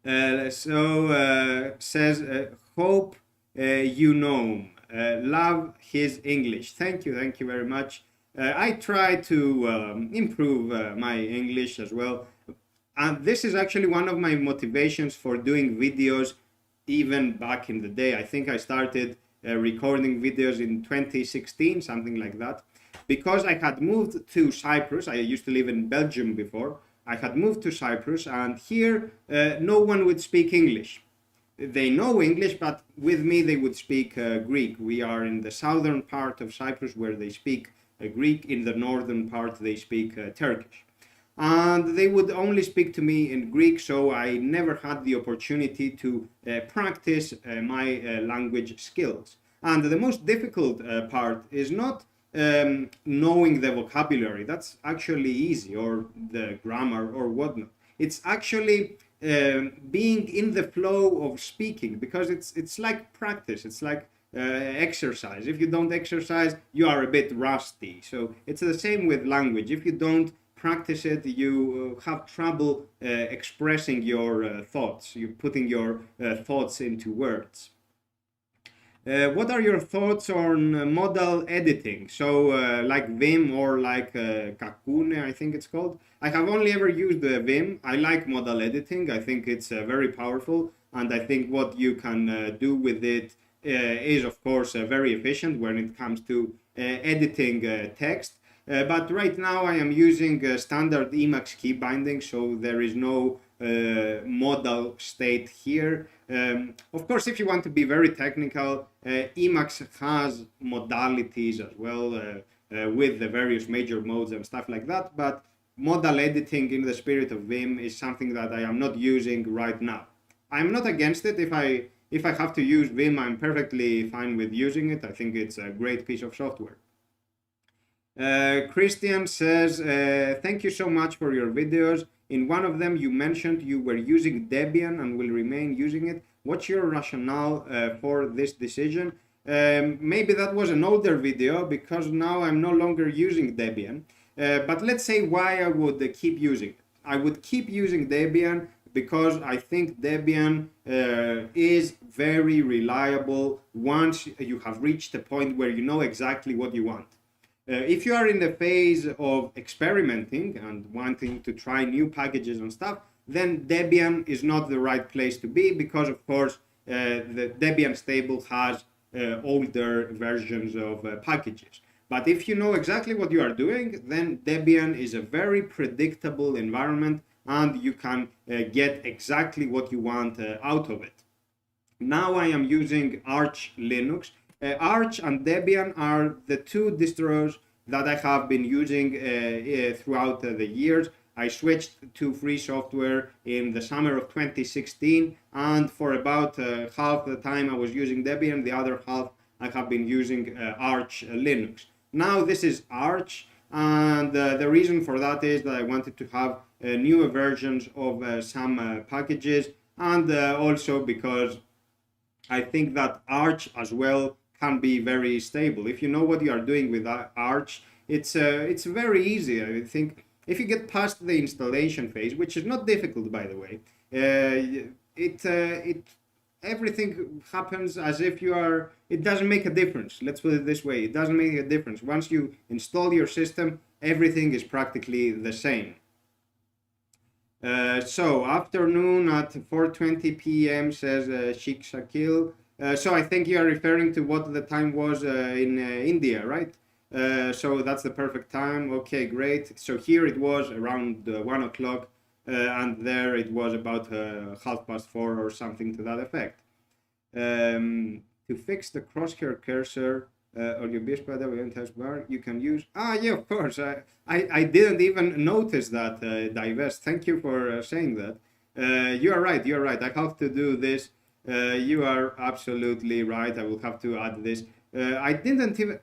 Says, hope you know. Love his English. Thank you very much. I try to improve my English as well. And this is actually one of my motivations for doing videos even back in the day. I think I started recording videos in 2016, something like that, because I had moved to Cyprus. I used to live in Belgium before. I had moved to Cyprus, and here no one would speak English. They know English, but with me they would speak Greek. We are in the southern part of Cyprus where they speak Greek. In the northern part they speak Turkish. And they would only speak to me in Greek, so I never had the opportunity to practice my language skills. And the most difficult part is not knowing the vocabulary. That's actually easy, or the grammar or whatnot. It's actually being in the flow of speaking, because it's like practice. It's like exercise. If you don't exercise, you are a bit rusty. So it's the same with language. If you don't practice it, you have trouble expressing your thoughts. You're putting your thoughts into words. What are your thoughts on modal editing? So, like Vim or like Kakune, I think it's called. I have only ever used Vim. I like modal editing. I think it's very powerful, and I think what you can do with it is, of course, very efficient when it comes to editing text. But right now, I am using standard Emacs key binding, so there is no modal state here. Of course, if you want to be very technical, Emacs has modalities as well with the various major modes and stuff like that, but modal editing in the spirit of Vim is something that I am not using right now. I'm not against it. If I have to use Vim, I'm perfectly fine with using it. I think it's a great piece of software. Christian says, thank you so much for your videos. In one of them, you mentioned you were using Debian and will remain using it. What's your rationale for this decision? Maybe that was an older video because now I'm no longer using Debian. But let's say why I would keep using it. I would keep using Debian because I think Debian is very reliable once you have reached a point where you know exactly what you want. If you are in the phase of experimenting and wanting to try new packages and stuff, then Debian is not the right place to be because, of course, the Debian stable has older versions of packages. But if you know exactly what you are doing, then Debian is a very predictable environment and you can get exactly what you want out of it. Now I am using Arch Linux. Arch and Debian are the two distros that I have been using throughout the years. I switched to free software in the summer of 2016, and for about half the time I was using Debian, the other half I have been using Arch Linux. Now this is Arch, and the reason for that is that I wanted to have newer versions of some packages, and also because I think that Arch as well can be very stable. If you know what you are doing with Arch, it's very easy. I think if you get past the installation phase, which is not difficult, by the way, everything happens as if you are. It doesn't make a difference. Let's put it this way: it doesn't make a difference. Once you install your system, everything is practically the same. So afternoon at 4:20 p.m. says Sheikh Shakil. So I think you are referring to what the time was in India, right? So that's the perfect time. Okay, great. So here it was around 1 o'clock, and there it was about 4:30 or something to that effect. To fix the crosshair cursor on your BSPW taskbar, you can use. Yeah, of course. I didn't even notice that. Divest. Thank you for saying that. You are right. You are right. I have to do this. You are absolutely right. I will have to add this. I didn't even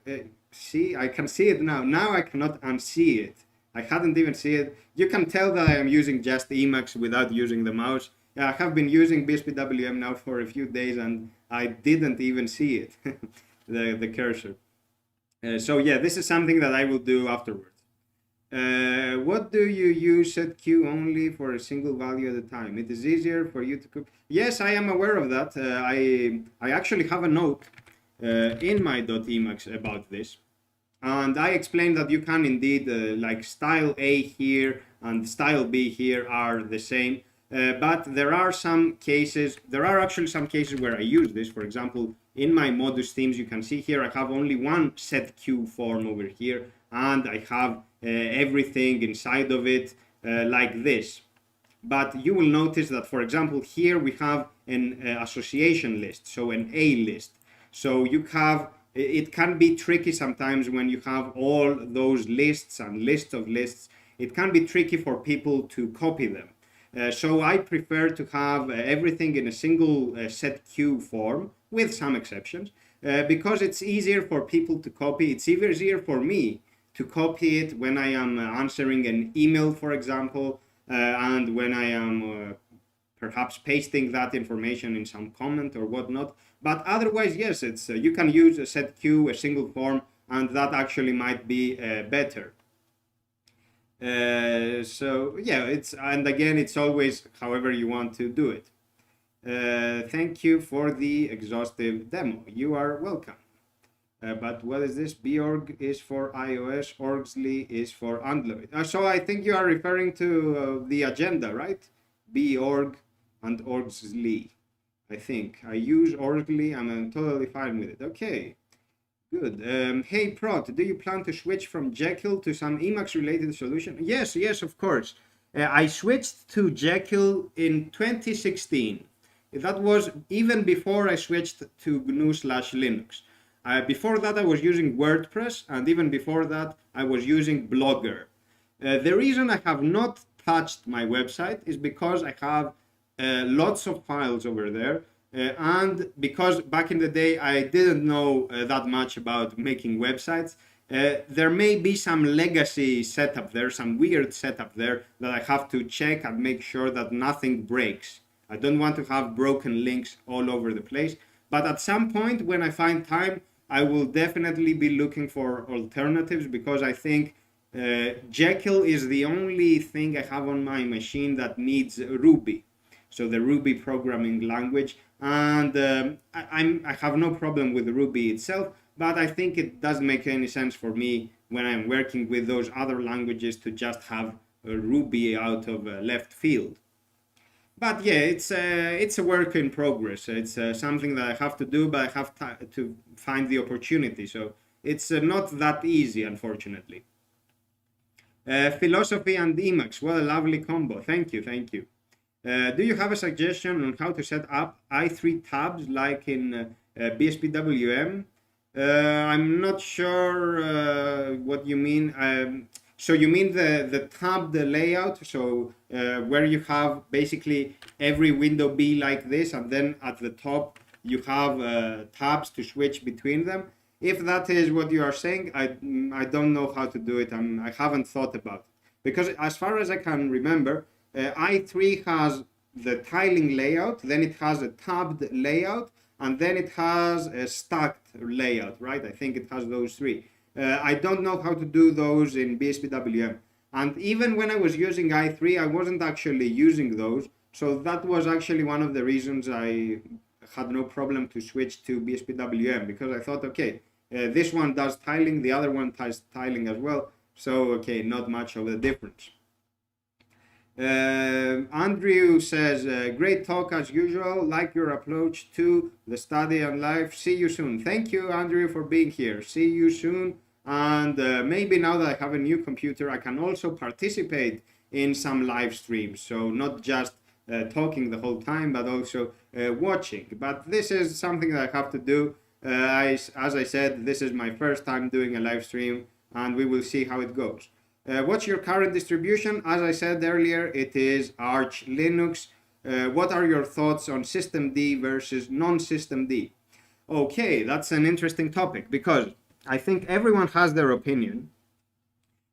see. I can see it now. Now I cannot unsee it. I hadn't even seen it. You can tell that I am using just Emacs without using the mouse. I have been using BSPWM now for a few days and I didn't even see it, the cursor. So yeah, this is something that I will do afterwards. What do you use set Q only for a single value at a time? It is easier for you to cook. Yes, I am aware of that. I actually have a note in my .emacs about this. And I explained that you can indeed, like style A here and style B here are the same. But there are actually some cases where I use this. For example, in my modus themes, you can see here, I have only one set Q form over here, and I have everything inside of it like this. But you will notice that, for example, here we have an association list, so an A list. So you have, it can be tricky sometimes when you have all those lists and lists of lists. It can be tricky for people to copy them. So I prefer to have everything in a single set Q form, with some exceptions, because it's easier for people to copy. It's easier for me to copy it when I am answering an email, for example, and when I am perhaps pasting that information in some comment or whatnot. But otherwise, yes, it's you can use a set queue, a single form, and that actually might be better. So yeah, and again, it's always however you want to do it. Thank you for the exhaustive demo. You are welcome. But what is this? Borg is for iOS, Orgsly is for Android. So I think you are referring to the agenda, right? Borg and Orgsly. I think I use Orgsly and I'm totally fine with it. Okay, good. Hey Prot, do you plan to switch from Jekyll to some Emacs related solution? Yes, of course. I switched to Jekyll in 2016. That was even before I switched to GNU/Linux. Before that, I was using WordPress, and even before that, I was using Blogger. The reason I have not touched my website is because I have lots of files over there, and because back in the day I didn't know that much about making websites. There may be some legacy setup there, some weird setup there that I have to check and make sure that nothing breaks. I don't want to have broken links all over the place. But at some point when I find time, I will definitely be looking for alternatives, because I think Jekyll is the only thing I have on my machine that needs Ruby. So the Ruby programming language. And I have no problem with Ruby itself, but I think it doesn't make any sense for me when I'm working with those other languages to just have Ruby out of left field. But yeah, it's a work in progress. It's something that I have to do, but I have to find the opportunity. So it's not that easy, unfortunately. Philosophy and Emacs, what a lovely combo. Thank you. Do you have a suggestion on how to set up i3 tabs like in BSPWM? I'm not sure what you mean. So you mean the tabbed layout, so where you have basically every window be like this, and then at the top you have tabs to switch between them? If that is what you are saying, I don't know how to do it. I haven't thought about it. Because as far as I can remember, i3 has the tiling layout, then it has a tabbed layout, and then it has a stacked layout, right? I think it has those three. I don't know how to do those in BSPWM. And even when I was using i3, I wasn't actually using those. So that was actually one of the reasons I had no problem to switch to BSPWM, because I thought, okay, this one does tiling, the other one does tiling as well. So, okay, not much of a difference. Andrew says, great talk as usual, like your approach to the study and life. See you soon. Thank you, Andrew, for being here. See you soon. And maybe now that I have a new computer, I can also participate in some live streams. So not just talking the whole time, but also watching. But this is something that I have to do. As I said, this is my first time doing a live stream, and we will see how it goes. What's your current distribution? As I said earlier, it is Arch Linux. What are your thoughts on systemd versus non-systemd? Okay, that's an interesting topic, because I think everyone has their opinion.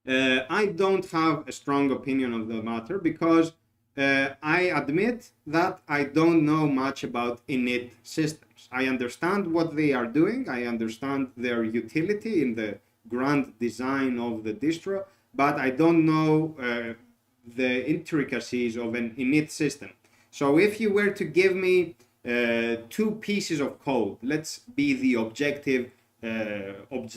I don't have a strong opinion on the matter, because I admit that I don't know much about init systems. I understand what they are doing. I understand their utility in the grand design of the distro, but I don't know the intricacies of an init system. So if you were to give me two pieces of code, let's be the objective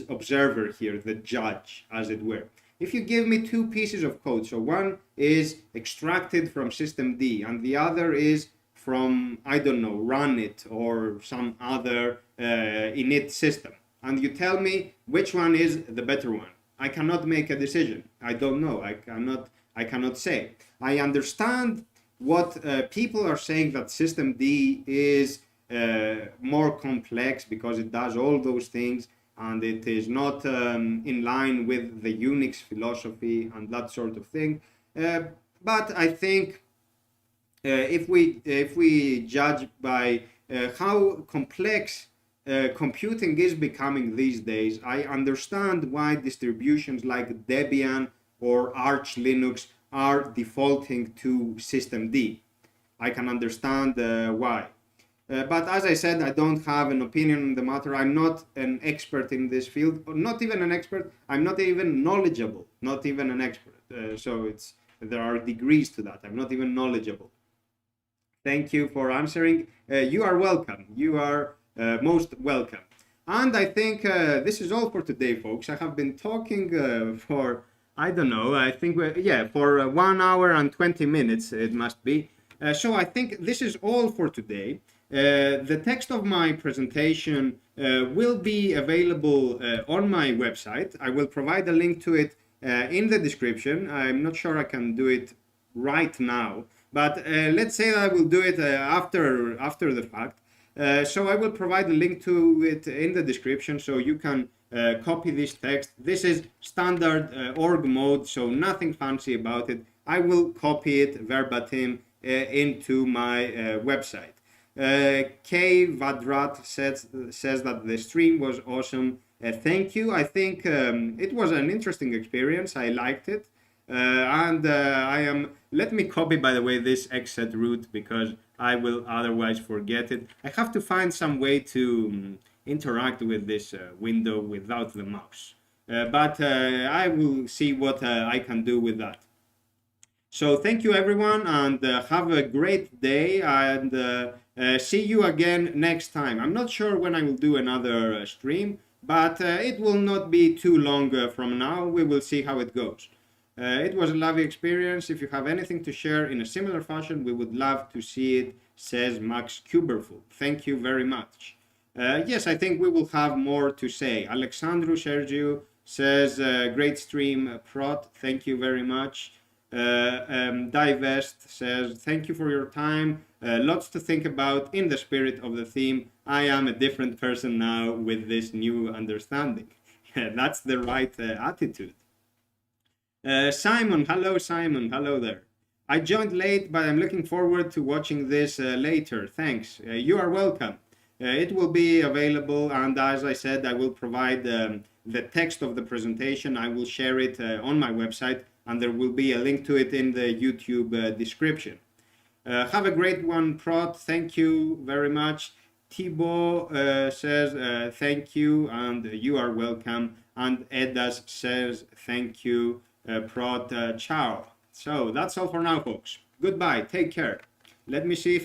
observer here, the judge, as it were. If you give me two pieces of code, so one is extracted from systemd and the other is from, I don't know, runit or some other init system, and you tell me which one is the better one, I cannot make a decision. I don't know. I cannot say. I understand what people are saying, that systemd is more complex because it does all those things and it is not in line with the Unix philosophy and that sort of thing. But I think if we judge by how complex computing is becoming these days, I understand why distributions like Debian or Arch Linux are defaulting to systemd. I can understand why. But as I said, I don't have an opinion on the matter. I'm not an expert in this field, or not even an expert. I'm not even knowledgeable, not even an expert. So there are degrees to that. I'm not even knowledgeable. Thank you for answering. You are welcome. You are most welcome. And I think this is all for today, folks. I have been talking for, I don't know, I think, for 1 hour and 20 minutes, it must be. So I think this is all for today. The text of my presentation will be available on my website. I will provide a link to it in the description. I'm not sure I can do it right now, but let's say I will do it after the fact. So I will provide a link to it in the description, so you can copy this text. This is standard org mode, so nothing fancy about it. I will copy it verbatim into my website. K Vadrat says that the stream was awesome. Thank you. I think it was an interesting experience. I liked it. Let me copy, by the way, this exit route, because I will otherwise forget it. I have to find some way to interact with this window without the mouse. But I will see what I can do with that. So thank you, everyone, and have a great day, and see you again next time. I'm not sure when I will do another stream, but it will not be too long from now. We will see how it goes. It was a lovely experience. If you have anything to share in a similar fashion, we would love to see it, says Max Kuberful. Thank you very much. Yes, I think we will have more to say. Alexandru Sergiu says, great stream, Prot. Thank you very much. Divest says, thank you for your time. Lots to think about in the spirit of the theme. I am a different person now with this new understanding. That's the right attitude. Simon, hello Simon, hello there. I joined late, but I'm looking forward to watching this later. Thanks. You are welcome. It will be available, and as I said, I will provide the text of the presentation. I will share it on my website, and there will be a link to it in the YouTube description. Have a great one, Prot. Thank you very much. Thibaut says thank you, and you are welcome. And Edas says thank you, Prot. Ciao. So that's all for now, folks. Goodbye. Take care. Let me see if